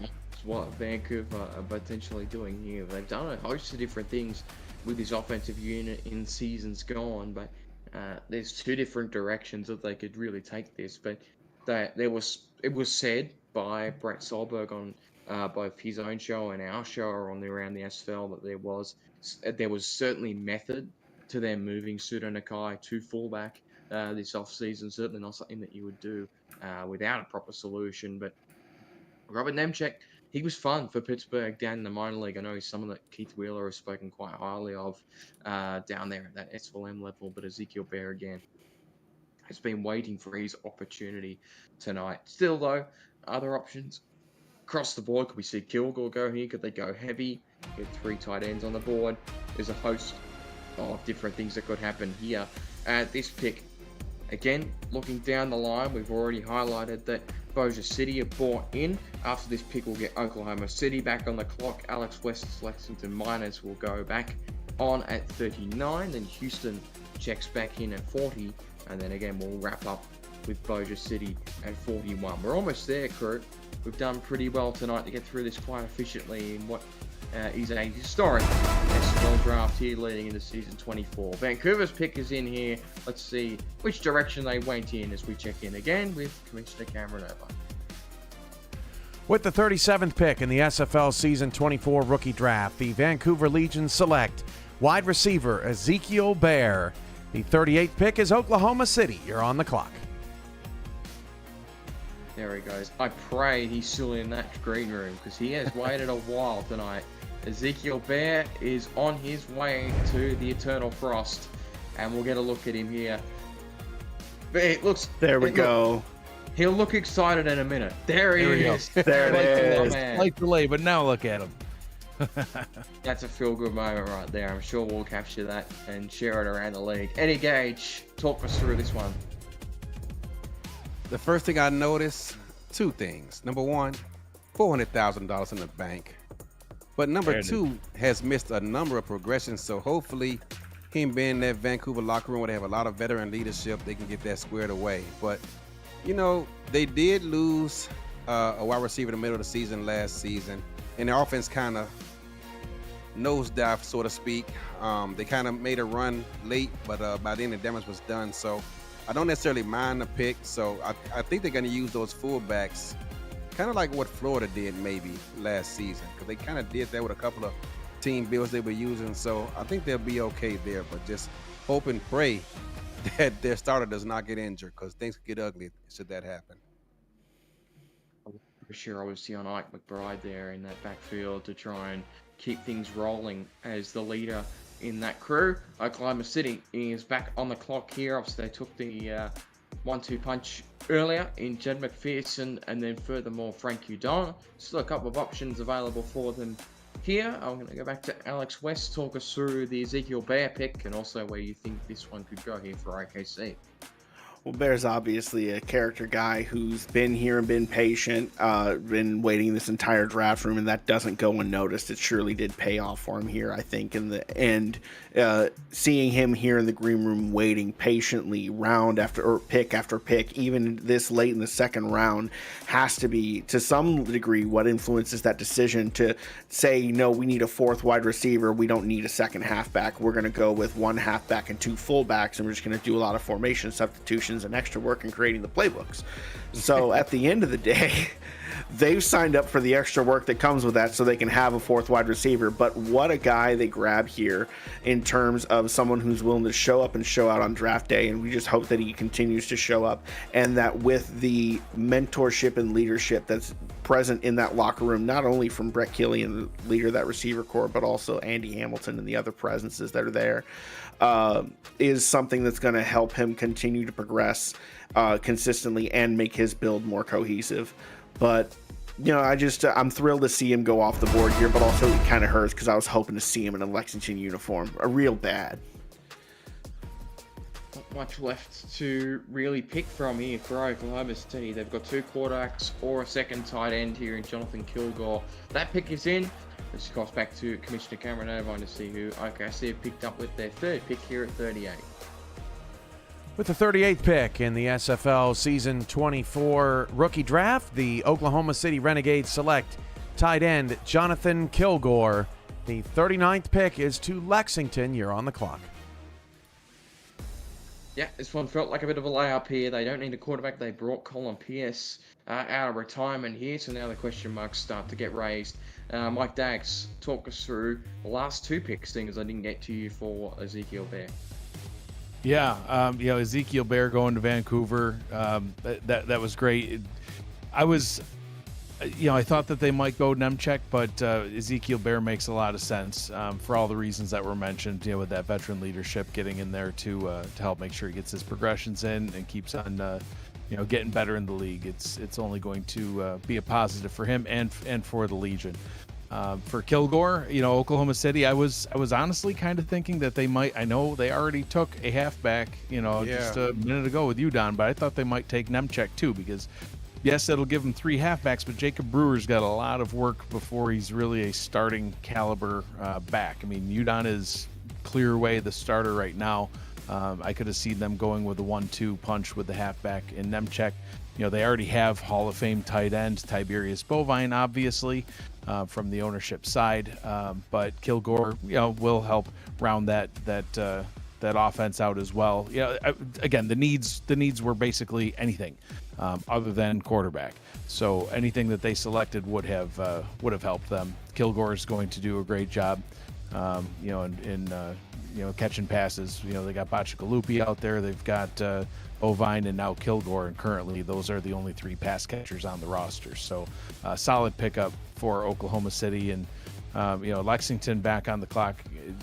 That's what Vancouver are potentially doing here. They've done a host of different things with this offensive unit in seasons gone, but there's 2 different directions that they could really take this. But it was said by Brett Solberg on both his own show and our show on Around the SFL that there was certainly method to them moving Sudo Nakai to fullback this offseason. Certainly not something that you would do without a proper solution. But Robert Nemchek, he was fun for Pittsburgh down in the minor league. I know he's someone that Keith Wheeler has spoken quite highly of down there at that SFL level. But Ezekiel Bear, again, has been waiting for his opportunity tonight. Still, though, other options across the board. Could we see Kilgore go here? Could they go heavy? Get 3 tight ends on the board. There's a host of different things that could happen here at this pick. Again, looking down the line, we've already highlighted that Bossier City are bought in. After this pick, we'll get Oklahoma City back on the clock. Alex West's Lexington Miners will go back on at 39. Then Houston checks back in at 40. And then again, we'll wrap up with Bossier City at 41. We're almost there, crew. We've done pretty well tonight to get through this quite efficiently in what is a historic SFL draft here leading into season 24. Vancouver's pick is in here. Let's see which direction they went in as we check in again with Commissioner Cameron Irvine. With the 37th pick in the SFL Season 24 rookie draft, the Vancouver Legion select wide receiver Ezekiel Bear. The 38th pick is Oklahoma City. You're on the clock. There he goes. I pray he's still in that green room because he has waited a while tonight. Ezekiel Bear is on his way to the Eternal Frost, and we'll get a look at him here. But it looks. There we go. He'll look excited in a minute. There he is. There it is. Slight delay, but now look at him. That's a feel-good moment right there. I'm sure we'll capture that and share it around the league. Eddie Gage, talk us through this one. The first thing I noticed, two things. Number one, $400,000 in the bank. But number two, has missed a number of progressions. So hopefully, him being in that Vancouver locker room where they have a lot of veteran leadership, they can get that squared away. But, you know, they did lose a wide receiver in the middle of the season last season. And their offense kind of nosedive, so to speak. They kind of made a run late, but by then the damage was done. So I don't necessarily mind the pick. So I think they're going to use those fullbacks, kind of like what Florida did maybe last season, because they kind of did that with a couple of team builds they were using. So I think they'll be okay there, but just hope and pray that their starter does not get injured, because things could get ugly should that happen. For sure, obviously on Ike McBride there in that backfield to try and keep things rolling as the leader in that crew. Oklahoma City is back on the clock here. Obviously, they took the 1-2 punch earlier in Jed McPherson and then furthermore Frank Udon. Still a couple of options available for them here. I'm going to go back to Alex West, talk us through the Ezekiel Bear pick and also where you think this one could go here for OKC. Well, Bear's obviously a character guy who's been here and been patient, been waiting this entire draft room, and that doesn't go unnoticed. It surely did pay off for him here, I think, in the end. Seeing him here in the green room waiting patiently pick after pick, even this late in the second round, has to be, to some degree, what influences that decision to say, no, we need a fourth wide receiver. We don't need a second halfback. We're going to go with one halfback and two fullbacks, and we're just going to do a lot of formation substitutions and extra work in creating the playbooks. So at the end of the day, they've signed up for the extra work that comes with that so they can have a fourth wide receiver. But what a guy they grab here in terms of someone who's willing to show up and show out on draft day. And we just hope that he continues to show up, and that with the mentorship and leadership that's present in that locker room, not only from Brett Killian, the leader of that receiver corps, but also Andy Hamilton and the other presences that are there, is something that's going to help him continue to progress consistently and make his build more cohesive. But you know, I'm thrilled to see him go off the board here, but also it kind of hurts because I was hoping to see him in a Lexington uniform, a real bad. Not much left to really pick from here for Oklahoma City. They've got two quarterbacks or a second tight end here in Jonathan Kilgore. That pick is in. Let's cross back to Commissioner Cameron Irvine to see who OKC have picked up with their third pick here at 38. With the 38th pick in the SFL Season 24 rookie draft, the Oklahoma City Renegades select tight end Jonathan Kilgore. The 39th pick is to Lexington. You're on the clock. Yeah, this one felt like a bit of a layup here. They don't need a quarterback. They brought Colin Pierce out of retirement here, so now the question marks start to get raised. Mike Daggs, talk us through the last two picks, seeing as I didn't get to you for Ezekiel Bear. Yeah, Ezekiel Bear going to Vancouver, that was great. I thought that they might go Nemchek, but Ezekiel Bear makes a lot of sense for all the reasons that were mentioned. With that veteran leadership getting in there to help make sure he gets his progressions in and keeps on, getting better in the league. It's only going to be a positive for him and for the Legion. For Kilgore, Oklahoma City, I was honestly kind of thinking that they might. I know they already took a halfback, just a minute ago with you, Don, but I thought they might take Nemchek too, because yes, it'll give him three halfbacks, but Jacob Brewer's got a lot of work before he's really a starting caliber back. I mean, Udon is clear away the starter right now. I could have seen them going with a 1-2 punch with the halfback in Nemchek. They already have Hall of Fame tight end Tiberius Bovine, obviously. from the ownership side. But Kilgore, will help round that offense out as well. Again, the needs were basically anything other than quarterback. So anything that they selected would have helped them. Kilgore is going to do a great job, in catching passes. They got Bacigalupi out there. They've got Ovine and now Kilgore, and currently those are the only 3 pass catchers on the roster. So solid pickup for Oklahoma City. And Lexington back on the clock,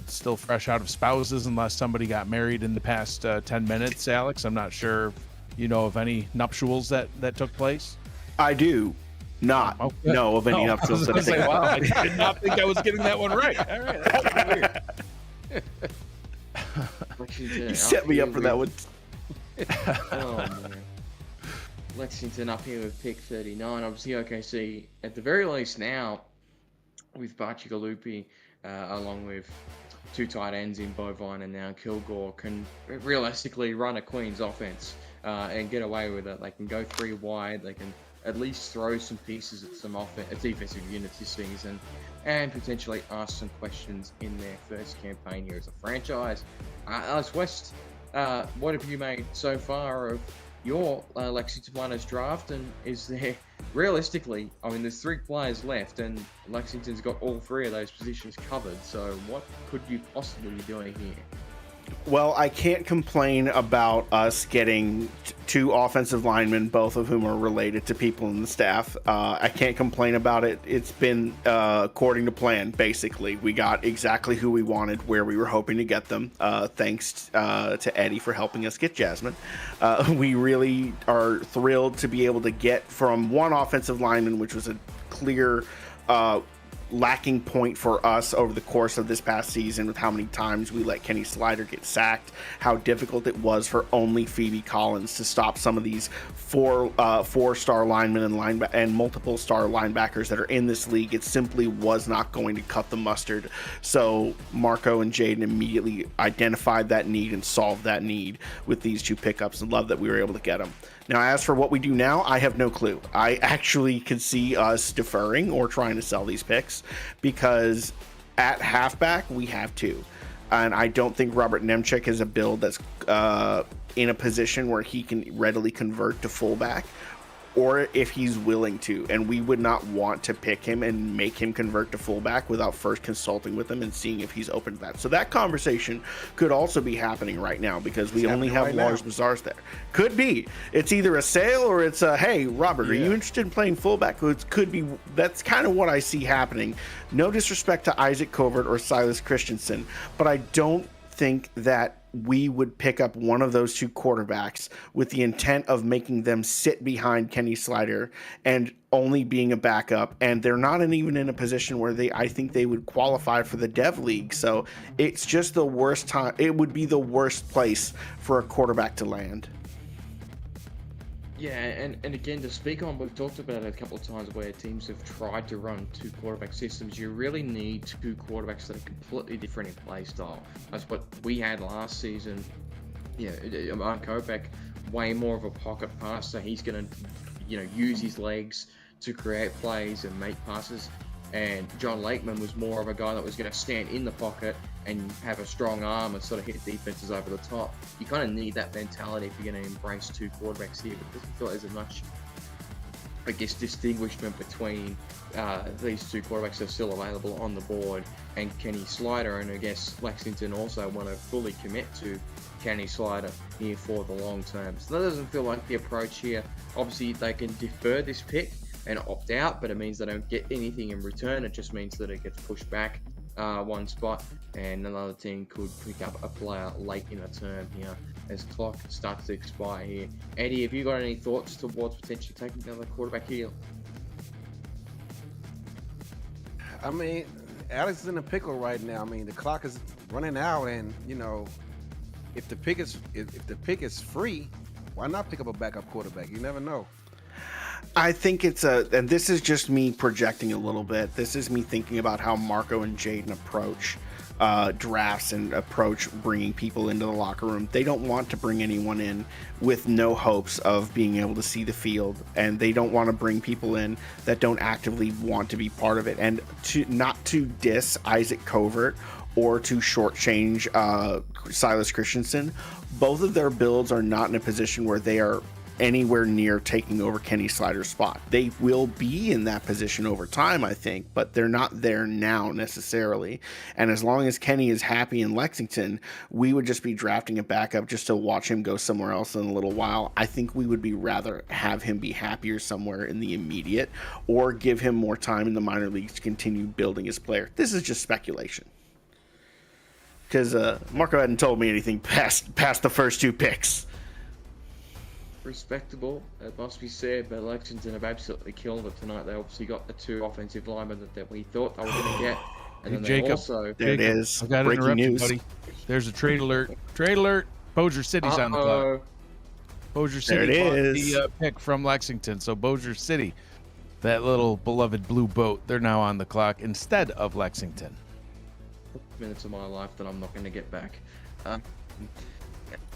still fresh out of spouses unless somebody got married in the past 10 minutes. Alex, I'm not sure if you know of any nuptials that took place. I do not know of any nuptials that say, wow, I did not think I was getting that one right. All right, that's weird. You set me up for that one. Oh man. Lexington up here with pick 39. Obviously OKC at the very least now with Bacigalupi along with 2 tight ends in Bovine and now Kilgore can realistically run a Queens offense and get away with it. They can go 3 wide. They can at least throw some pieces at some defensive units this season and potentially ask some questions in their first campaign here as a franchise. Alex West, what have you made so far of your Lexington Miners draft, and is there realistically, there's 3 players left and Lexington's got all 3 of those positions covered, so what could you possibly be doing here? Well, I can't complain about us getting 2 offensive linemen, both of whom are related to people in the staff. I can't complain about it. It's been according to plan, basically. We got exactly who we wanted, where we were hoping to get them, thanks to Eddie for helping us get Jasmine. We really are thrilled to be able to get from 1 offensive lineman, which was a clear lacking point for us over the course of this past season, with how many times we let Kenny Slider get sacked, how difficult it was for only Phoebe Collins to stop some of these 4-star linemen and multiple star linebackers that are in this league. It simply was not going to cut the mustard. So Marco and Jaden immediately identified that need and solved that need with these 2 pickups, and love that we were able to get them. Now, as for what we do now, I have no clue. I actually could see us deferring or trying to sell these picks, because at halfback, we have 2. And I don't think Robert Nemchek is a build that's in a position where he can readily convert to fullback, or if he's willing to. And we would not want to pick him and make him convert to fullback without first consulting with him and seeing if he's open to that. So that conversation could also be happening right now, because we only have Lars Bazars there. Could be. It's either a sale or it's a, hey, Robert, are you interested in playing fullback? It could be. That's kind of what I see happening. No disrespect to Isaac Covert or Silas Christensen, but I don't think that we would pick up one of those 2 quarterbacks with the intent of making them sit behind Kenny Slider and only being a backup. And they're not even in a position where I think they would qualify for the Dev League. So it's just the worst time. It would be the worst place for a quarterback to land. Yeah, and again, to speak on, we've talked about it a couple of times where teams have tried to run 2 quarterback systems. You really need 2 quarterbacks that are completely different in play style. That's what we had last season. Yeah, Mark Kopech, way more of a pocket passer. He's going to, use his legs to create plays and make passes. And John Lakeman was more of a guy that was going to stand in the pocket and have a strong arm and sort of hit defenses over the top. You kind of need that mentality if you're going to embrace 2 quarterbacks here. But it doesn't feel like there's much, distinguishment between these 2 quarterbacks that are still available on the board and Kenny Slider. And I guess Lexington also want to fully commit to Kenny Slider here for the long term. So that doesn't feel like the approach here. Obviously, they can defer this pick and opt out, but it means they don't get anything in return. It just means that it gets pushed back 1 spot, and another team could pick up a player late in a term here as clock starts to expire here. Eddie, have you got any thoughts towards potentially taking another quarterback here? Alex is in a pickle right now. The clock is running out, and if the pick is free, why not pick up a backup quarterback? You never know. I think and this is just me projecting a little bit. This is me thinking about how Marco and Jaden approach drafts and approach bringing people into the locker room. They don't want to bring anyone in with no hopes of being able to see the field, and they don't want to bring people in that don't actively want to be part of it. And not to diss Isaac Covert or to shortchange Silas Christensen, both of their builds are not in a position where they are anywhere near taking over Kenny Slider's spot. They will be in that position over time, I think, but they're not there now necessarily. And as long as Kenny is happy in Lexington, we would just be drafting a backup just to watch him go somewhere else in a little while. I think we would be rather have him be happier somewhere in the immediate, or give him more time in the minor leagues to continue building his player. This is just speculation, because Marco hadn't told me anything past the first 2 picks. Respectable, it must be said, but Lexington have absolutely killed it tonight. They obviously got the 2 offensive linemen that we thought they were going to get. And then Jacob, they also... There it is. I've got to Breaking interrupt you, news. buddy. There's a trade alert. Trade alert. Bossier City's on the clock. Bossier City There it bought is. the pick from Lexington. So Bossier City, that little beloved blue boat, they're now on the clock instead of Lexington. Minutes of my life that I'm not going to get back.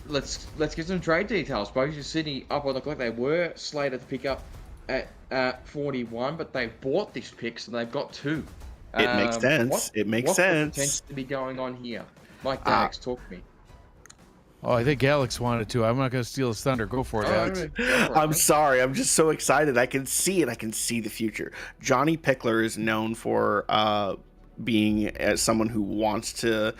Let's get some trade details. Bossier City up on the clock. They were slated to pick up at 41, but they bought this pick, so they've got 2. It makes sense. It makes sense. What's to be going on here? Mike Dax, talk to me. Oh, I think Alex wanted to. I'm not going to steal his thunder. Go for it, Alex. I'm sorry. I'm just so excited. I can see it. I can see the future. Johnny Pickler is known for being as someone who wants to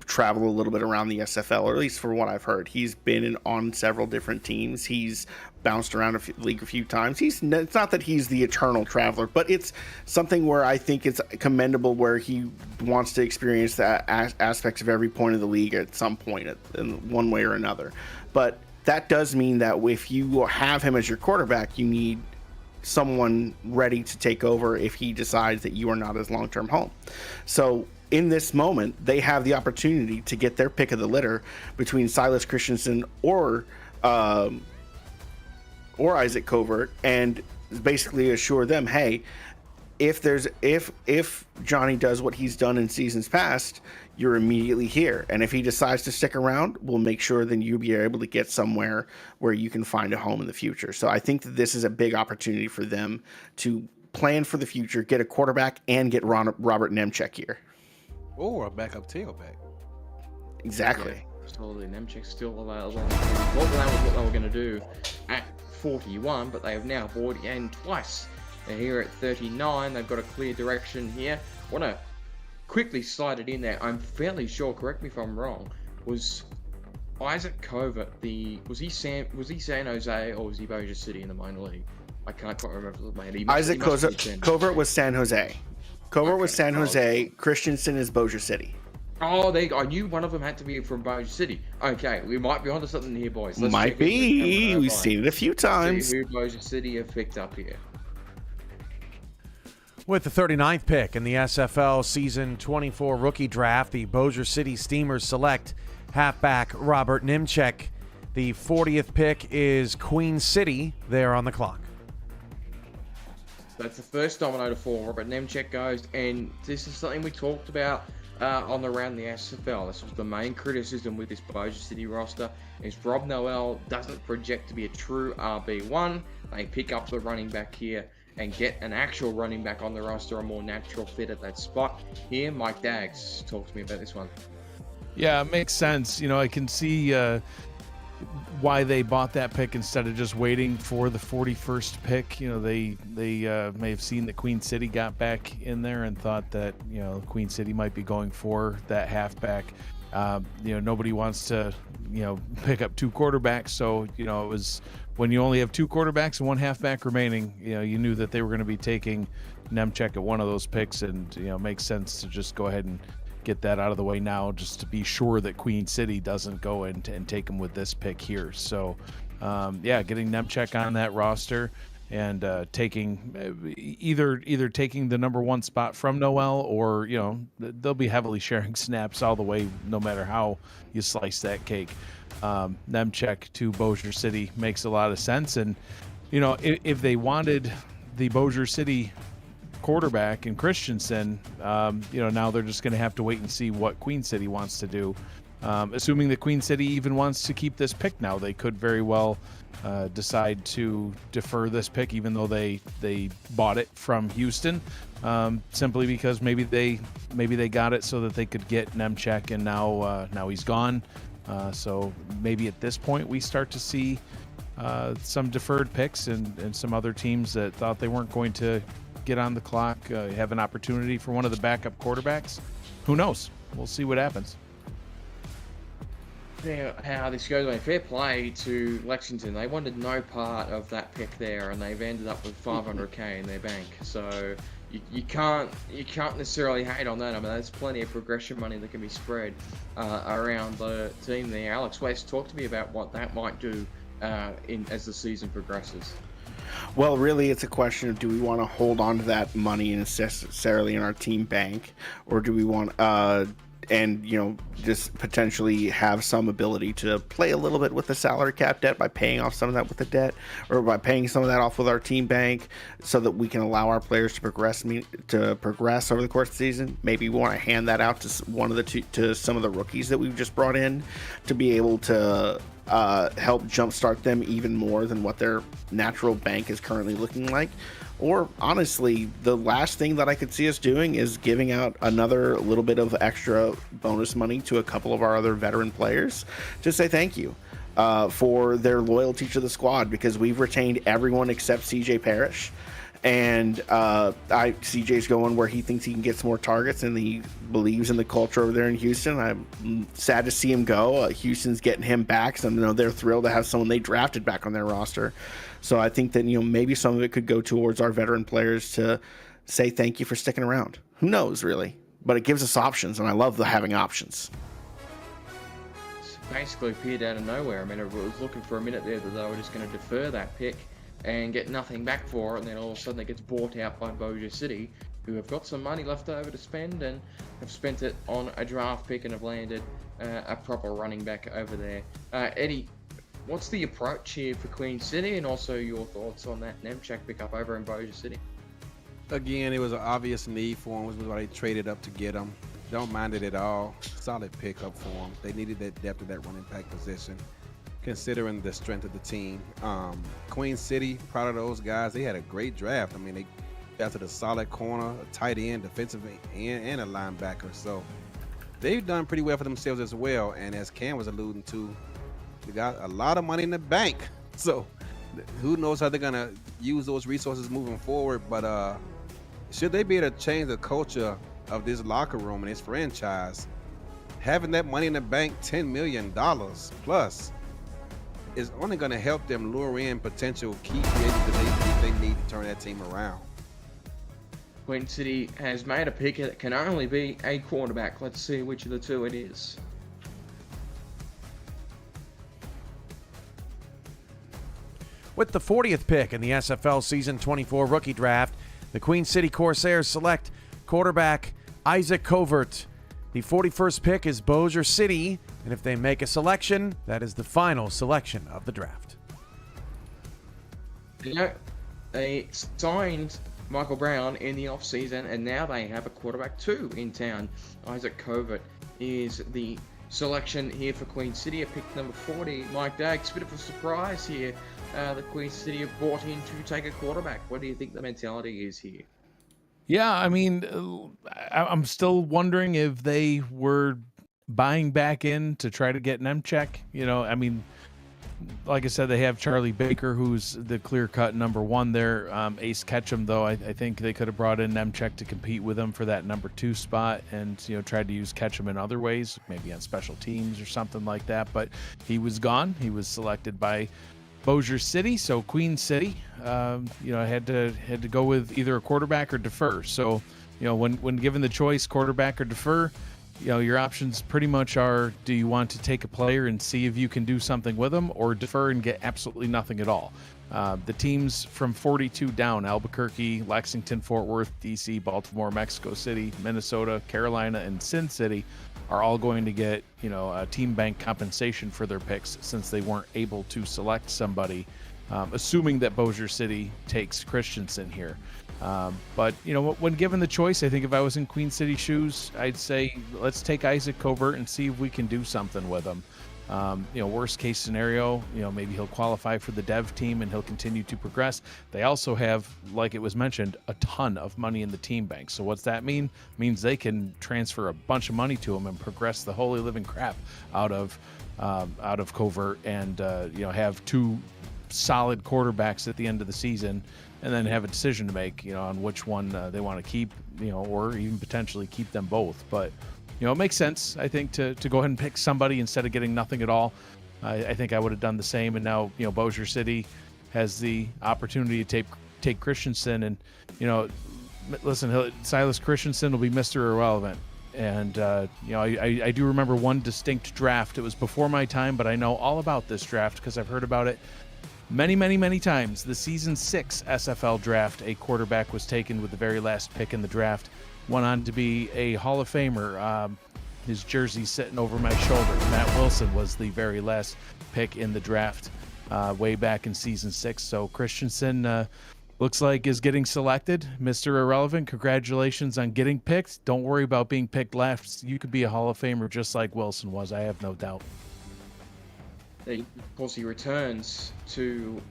travel a little bit around the SFL, or at least for what I've heard. He's been on several different teams. He's bounced around the league a few times. It's not that he's the eternal traveler, but it's something where I think it's commendable, where he wants to experience the aspects of every point of the league at some point in one way or another. But that does mean that if you have him as your quarterback, you need someone ready to take over if he decides that you are not his long-term home. So in this moment, they have the opportunity to get their pick of the litter between Silas Christensen or Isaac Covert, and basically assure them, hey, if Johnny does what he's done in seasons past, you're immediately here. And if he decides to stick around, we'll make sure then you'll be able to get somewhere where you can find a home in the future. So I think that this is a big opportunity for them to plan for the future, get a quarterback, and get Robert Nemechek here. Or a backup tailback. Exactly. Absolutely. Nemechek's still available. What they were going to do at 41, but they have now bought in twice. They're here at 39. They've got a clear direction here. Want to quickly slide it in there. I'm fairly sure, correct me if I'm wrong, was Isaac Covert was he San Jose or was he Bossier City in the minor league? I can't quite remember the name. Isaac Covert was San Jose. Covert was San Jose. Christensen is Bossier City. Oh, I knew one of them had to be from Bossier City. Okay, we might be onto something here, boys. Let's Might be. We've seen it a few times. See who Bossier City have picked up here. With the 39th pick in the SFL Season 24 rookie draft, the Bossier City Steamers select halfback Robert Nemechek. The 40th pick is Queen City. They're on the clock. That's the first domino to fall. Robert Nemechek goes, and this is something we talked about around the SFL. This was the main criticism with this Bossier City roster, is Rob Noel doesn't project to be a true RB1. They pick up the running back here and get an actual running back on the roster, a more natural fit at that spot. Here, Mike Daggs, talk to me about this one. Yeah, it makes sense. You know, I can see why they bought that pick instead of just waiting for the 41st pick. You know, they may have seen that Queen City got back in there and thought that, you know, Queen City might be going for that halfback. You know, nobody wants to, you know, pick up 2 quarterbacks. So, you know, it was when you only have 2 quarterbacks and 1 halfback remaining, you know, you knew that they were going to be taking Nemechek at one of those picks, and, you know, it makes sense to just go ahead and get that out of the way now, just to be sure that Queen City doesn't go and take him with this pick here. So, yeah, getting Nemechek on that roster and taking either taking the number 1 spot from Noel, or, you know, they'll be heavily sharing snaps all the way, no matter how you slice that cake. Nemechek to Bossier City makes a lot of sense. And, you know, if they wanted the Bossier City quarterback in Christensen, now they're just going to have to wait and see what Queen City wants to do. Assuming that Queen City even wants to keep this pick now, they could very well decide to defer this pick, even though they bought it from Houston, simply because maybe they got it so that they could get Nemchek, and now he's gone. So maybe at this point we start to see some deferred picks and some other teams that thought they weren't going to get on the clock have an opportunity for one of the backup quarterbacks. Who knows? We'll see what happens. Yeah, how this goes. I mean, fair play to Lexington. They wanted no part of that pick there, and they've ended up with $500K in their bank. So you can't necessarily hate on that. I mean, there's plenty of progression money that can be spread around the team there. Alex West, talk to me about what that might do as the season progresses. Well, really, it's a question of, do we want to hold on to that money necessarily in our team bank, or do we want just potentially have some ability to play a little bit with the salary cap debt by paying off some of that with the debt, or by paying some of that off with our team bank, so that we can allow our players to progress over the course of the season. Maybe we want to hand that out to some of the rookies that we've just brought in to be able to help jumpstart them even more than what their natural bank is currently looking like. Or honestly, the last thing that I could see us doing is giving out another little bit of extra bonus money to a couple of our other veteran players to say thank you for their loyalty to the squad, because we've retained everyone except CJ Parrish. And CJ's going where he thinks he can get some more targets, and he believes in the culture over there in Houston. I'm sad to see him go. Houston's getting him back, so they're thrilled to have someone they drafted back on their roster. So I think that maybe some of it could go towards our veteran players to say thank you for sticking around. Who knows, really? But it gives us options, and I love having options. It's basically appeared out of nowhere. I mean, I was looking for a minute there that they were just going to defer that pick and get nothing back for it, and then all of a sudden it gets bought out by Bossier City, who have got some money left over to spend and have spent it on a draft pick and have landed a proper running back over there. Eddie, what's the approach here for Queen City, and also your thoughts on that Nemchek pickup over in Bossier City? Again, it was an obvious need for him, which was why they traded up to get him. Don't mind it at all. Solid pickup for him. They needed that depth at that running back position, considering the strength of the team. Queen City, proud of those guys. They had a great draft. I mean, they got to the solid corner, a tight end, defensive end, and a linebacker. So they've done pretty well for themselves as well. And as Cam was alluding to, they got a lot of money in the bank. So who knows how they're going to use those resources moving forward. But should they be able to change the culture of this locker room and this franchise, having that money in the bank, $10 million plus, is only going to help them lure in potential key free agents that they need to turn that team around. Queen City has made a pick that can only be a quarterback. Let's see which of the two it is. With the 40th pick in the SFL Season 24 rookie draft, the Queen City Corsairs select quarterback Isaac Covert. The 41st pick is Bossier City, and if they make a selection, that is the final selection of the draft. They signed Michael Brown in the offseason, and now they have a quarterback too in town. Isaac Covert is the selection here for Queen City at pick number 40. Mike Daggs, bit of a surprise here. The Queen City have bought in to take a quarterback. What do you think the mentality is here? Yeah, I mean, I'm still wondering if they were buying back in to try to get Nemchek. I mean, like I said, they have Charlie Baker, who's the clear-cut number one there. Ace Ketchum, though, I think they could have brought in Nemchek to compete with him for that number 2 spot, and tried to use Ketchum in other ways, maybe on special teams or something like that. But he was gone. He was selected by Bossier City, so Queen City, had to go with either a quarterback or defer. So, when given the choice, quarterback or defer, your options pretty much are: do you want to take a player and see if you can do something with them, or defer and get absolutely nothing at all? The teams from 42 down: Albuquerque, Lexington, Fort Worth, DC, Baltimore, Mexico City, Minnesota, Carolina, and Sin City, are all going to get a team bank compensation for their picks, since they weren't able to select somebody, assuming that Bossier City takes Christensen here. But, when given the choice, I think if I was in Queen City shoes, I'd say let's take Isaac Covert and see if we can do something with him. Worst case scenario, maybe he'll qualify for the dev team and he'll continue to progress. They also have, like it was mentioned, a ton of money in the team bank. So what's that mean? It means they can transfer a bunch of money to him and progress the holy living crap out of Covert and, have two solid quarterbacks at the end of the season, and then have a decision to make, on which one they want to keep, or even potentially keep them both. But it makes sense, I think, to go ahead and pick somebody instead of getting nothing at all. I think I would have done the same. And now, Bossier City has the opportunity to take Christensen. And, listen, Silas Christensen will be Mr. Irrelevant. And, I do remember one distinct draft. It was before my time, but I know all about this draft because I've heard about it many, many, many times. The Season 6 SFL draft, a quarterback was taken with the very last pick in the draft. Went on to be a Hall of Famer. His jersey sitting over my shoulder. Matt Wilson was the very last pick in the draft way back in Season 6. So Christensen looks like is getting selected. Mr. Irrelevant, congratulations on getting picked. Don't worry about being picked last. You could be a Hall of Famer just like Wilson was. I have no doubt. Of course, he will return to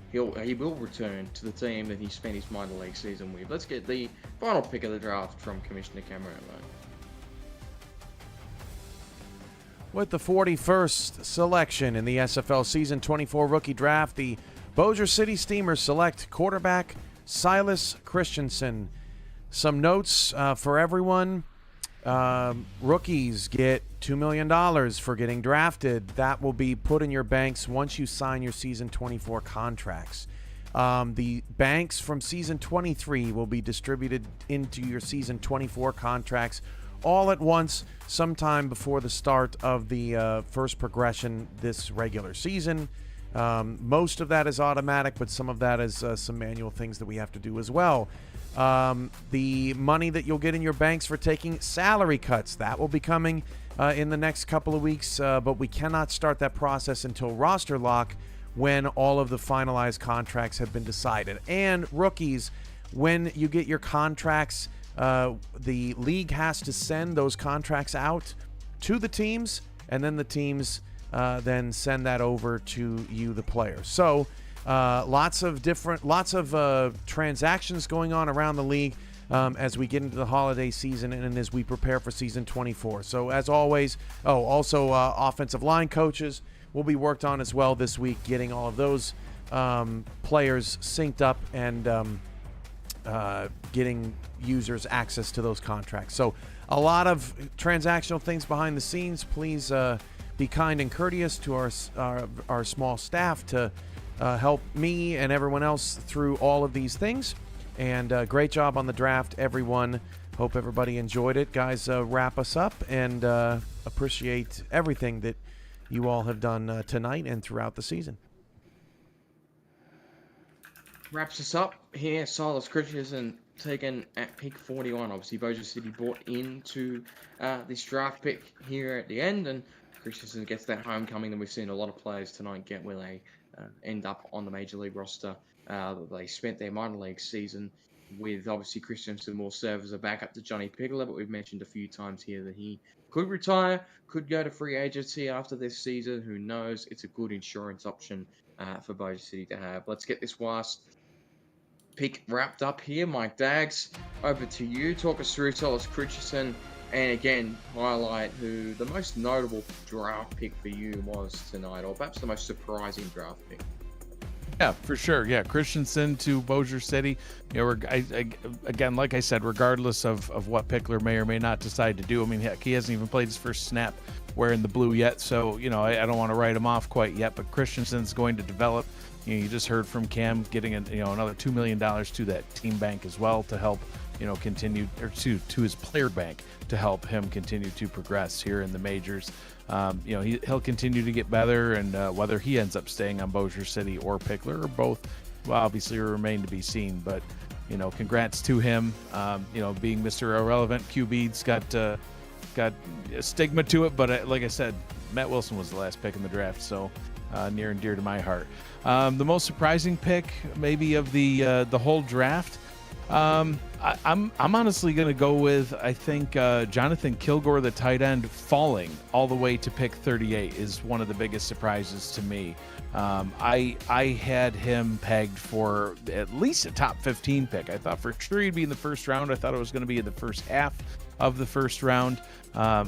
the team that he spent his minor league season with. Let's get the final pick of the draft from Commissioner Cameron. With the 41st selection in the SFL Season 24 rookie draft, the Bossier City Steamers select quarterback Silas Christensen. Some notes for everyone. Rookies get $2 million for getting drafted. That will be put in your banks once you sign your Season 24 contracts. The banks from Season 23 will be distributed into your Season 24 contracts all at once sometime before the start of the first progression this regular season. Most of that is automatic, but some of that is some manual things that we have to do as well. The money that you'll get in your banks for taking salary cuts, that will be coming in the next couple of weeks, but we cannot start that process until roster lock when all of the finalized contracts have been decided. And rookies, when you get your contracts, the league has to send those contracts out to the teams, and then the teams then send that over to you, the players. So lots of transactions going on around the league as we get into the holiday season and as we prepare for Season 24. So as always, also offensive line coaches will be worked on as well this week, getting all of those players synced up and getting users access to those contracts. So a lot of transactional things behind the scenes. Please be kind and courteous to our small staff to help me and everyone else through all of these things. And great job on the draft, everyone. Hope everybody enjoyed it. Guys, wrap us up and appreciate everything that you all have done tonight and throughout the season. Wraps us up here. Silas Christensen taken at pick 41. Obviously, Bossier City bought into this draft pick here at the end, and Christensen gets that homecoming that we've seen a lot of players tonight get where they end up on the major league roster. They spent their minor league season with, obviously, Christensen will serve as a backup to Johnny Pickler, but we've mentioned a few times here that he could retire, could go to free agency after this season. Who knows? It's a good insurance option for Bossier City to have. Let's get this last pick wrapped up here. Mike Daggs, over to you. Talk us through Silas Christensen, and again, highlight who the most notable draft pick for you was tonight, or perhaps the most surprising draft pick. Yeah, for sure. Yeah, Christensen to Bossier City. Again, like I said, regardless of what Pickler may or may not decide to do. I mean, heck, he hasn't even played his first snap wearing the blue yet, so I don't want to write him off quite yet. But Christensen's going to develop. You just heard from Cam getting another $2 million to that team bank as well to help continue, or to his player bank to help him continue to progress here in the majors. He'll continue to get better, and whether he ends up staying on Bossier City or Pickler or both, well, obviously remain to be seen. But congrats to him. Being Mr. Irrelevant, QB's got a stigma to it, but like I said, Matt Wilson was the last pick in the draft, so near and dear to my heart. The most surprising pick, maybe of the whole draft. I'm honestly going to go with, I think Jonathan Kilgore, the tight end, falling all the way to pick 38 is one of the biggest surprises to me. I had him pegged for at least a top 15 pick. I thought for sure he'd be in the first round. I thought it was going to be in the first half of the first round.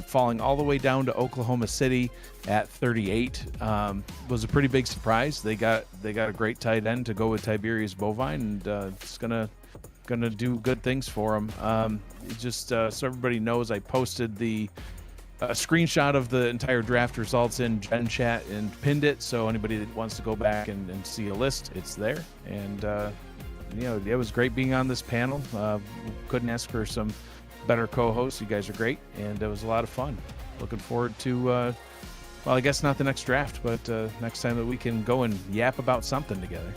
Falling all the way down to Oklahoma City at 38 was a pretty big surprise. They got a great tight end to go with Tiberius Bovine, and it's gonna do good things for him. Just so everybody knows, I posted the screenshot of the entire draft results in Gen Chat and pinned it, so anybody that wants to go back and see a list, it's there. And it was great being on this panel. Couldn't ask for some better co-hosts. You guys are great, and it was a lot of fun. Looking forward to well, I guess not the next draft, but next time that we can go and yap about something together.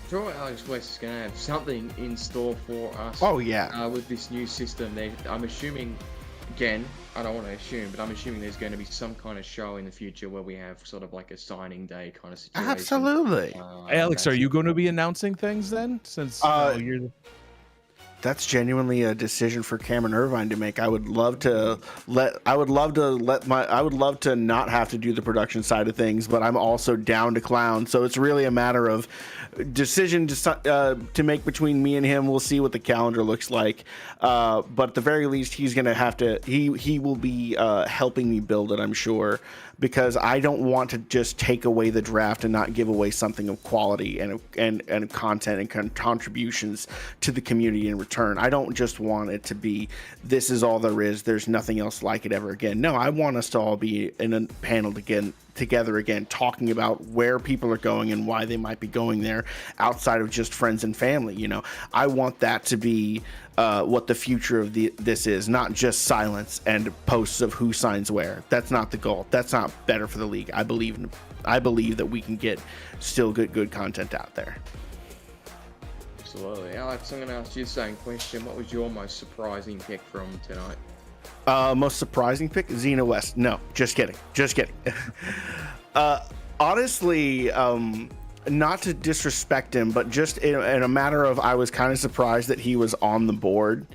Sure, Alex West is going to have something in store for us. Oh, yeah. With this new system, I'm assuming, again, I don't want to assume, but I'm assuming there's going to be some kind of show in the future where we have sort of like a signing day kind of situation. Absolutely. Alex, are you going to be announcing things then? Since you're that's genuinely a decision for Cameron Irvine to make. I would love to not have to do the production side of things, but I'm also down to clown. So it's really a matter of decision to make between me and him. We'll see what the calendar looks like. But at the very least, he's going to have to, he will be helping me build it, I'm sure, because I don't want to just take away the draft and not give away something of quality and content and contributions to the community in return. I don't just want it to be, this is all there is, there's nothing else like it ever again. No, I want us to all be in a panel together again, talking about where people are going and why they might be going there outside of just friends and family. I want that to be what the future of this is, not just silence and posts of who signs where. That's not the goal. That's not better for the league. I believe that we can get still good content out there. Absolutely. Alex, I'm going to ask you the same question. What was your most surprising pick from tonight? Most surprising pick, Xena West. No, just kidding. Honestly, not to disrespect him, but just in a matter of, I was kind of surprised that he was on the board,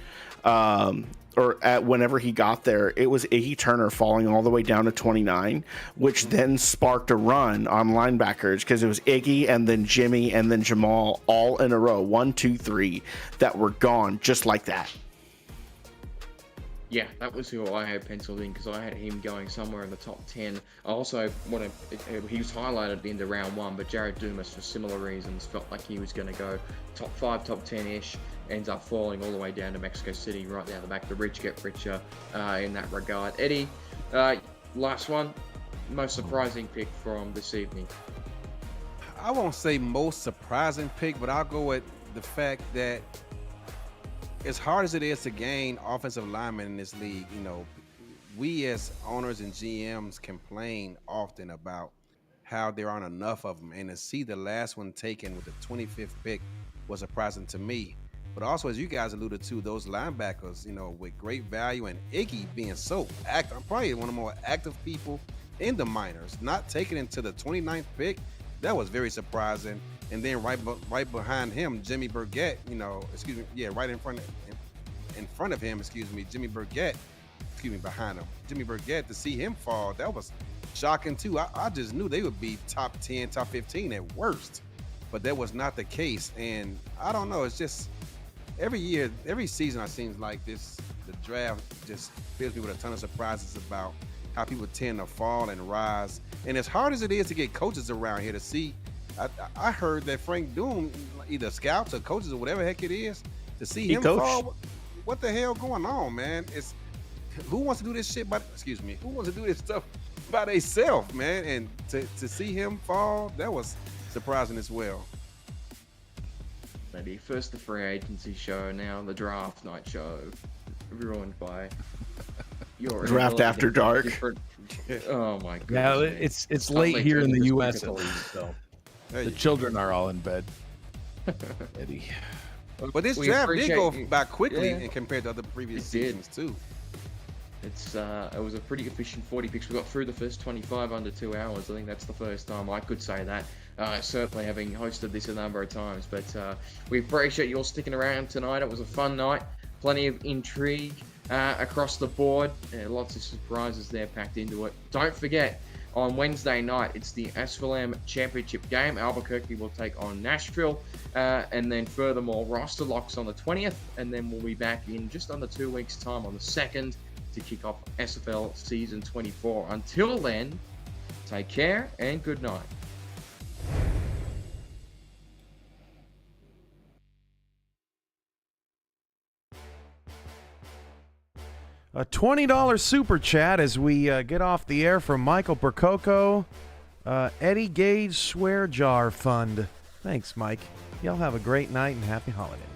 or at whenever he got there. It was Iggy Turner falling all the way down to 29, which then sparked a run on linebackers, because it was Iggy and then Jimmy and then Jamal all in a row, 1, 2, 3, that were gone just like that. Yeah, that was who I had penciled in, because I had him going somewhere in the top 10. I also he was highlighted into round 1, but Jared Dumas, for similar reasons, felt like he was going to go top 5, top 10-ish, ends up falling all the way down to Mexico City, right down the back. The rich get richer in that regard. Eddie, last one, most surprising pick from this evening. I won't say most surprising pick, but I'll go with the fact that as hard as it is to gain offensive linemen in this league, we as owners and GMs complain often about how there aren't enough of them. And to see the last one taken with the 25th pick was surprising to me. But also, as you guys alluded to, those linebackers, with great value, and Iggy being so active, I'm probably one of the more active people in the minors, not taking into the 29th pick, that was very surprising. And then right behind him, Jimmy Burgett, right in front of him, Jimmy Burgett, behind him. Jimmy Burgett, to see him fall, that was shocking too. I just knew they would be top 10, top 15 at worst, but that was not the case. And I don't know, it's just every year, every season, it seems like the draft just fills me with a ton of surprises about how people tend to fall and rise. And as hard as it is to get coaches around here to see, I heard that Frank Doom, either scouts or coaches or whatever heck it is, to see him fall. What the hell going on, man? It's who wants to do this shit? Who wants to do this stuff by themselves, man? And to see him fall, that was surprising as well. Maybe first the free agency show, now the draft night show, ruined by your draft after dark. Oh my god! Yeah, it's late here in the U.S. at least, so. The children are all in bed. Eddie. But this draft did go by quickly compared to other previous seasons too. It was a pretty efficient 40 picks. We got through the first 25 under 2 hours. I think that's the first time I could say that. certainly having hosted this a number of times. But we appreciate you all sticking around tonight. It was a fun night, plenty of intrigue across the board, lots of surprises there packed into it. Don't forget, on Wednesday night, it's the SFL Championship game. Albuquerque will take on Nashville. And then furthermore, roster locks on the 20th. And then we'll be back in just under 2 weeks' time on the 2nd to kick off SFL Season 24. Until then, take care and good night. A $20 super chat as we get off the air from Michael Percoco. Eddie Gage Swear Jar Fund. Thanks, Mike. Y'all have a great night and happy holidays.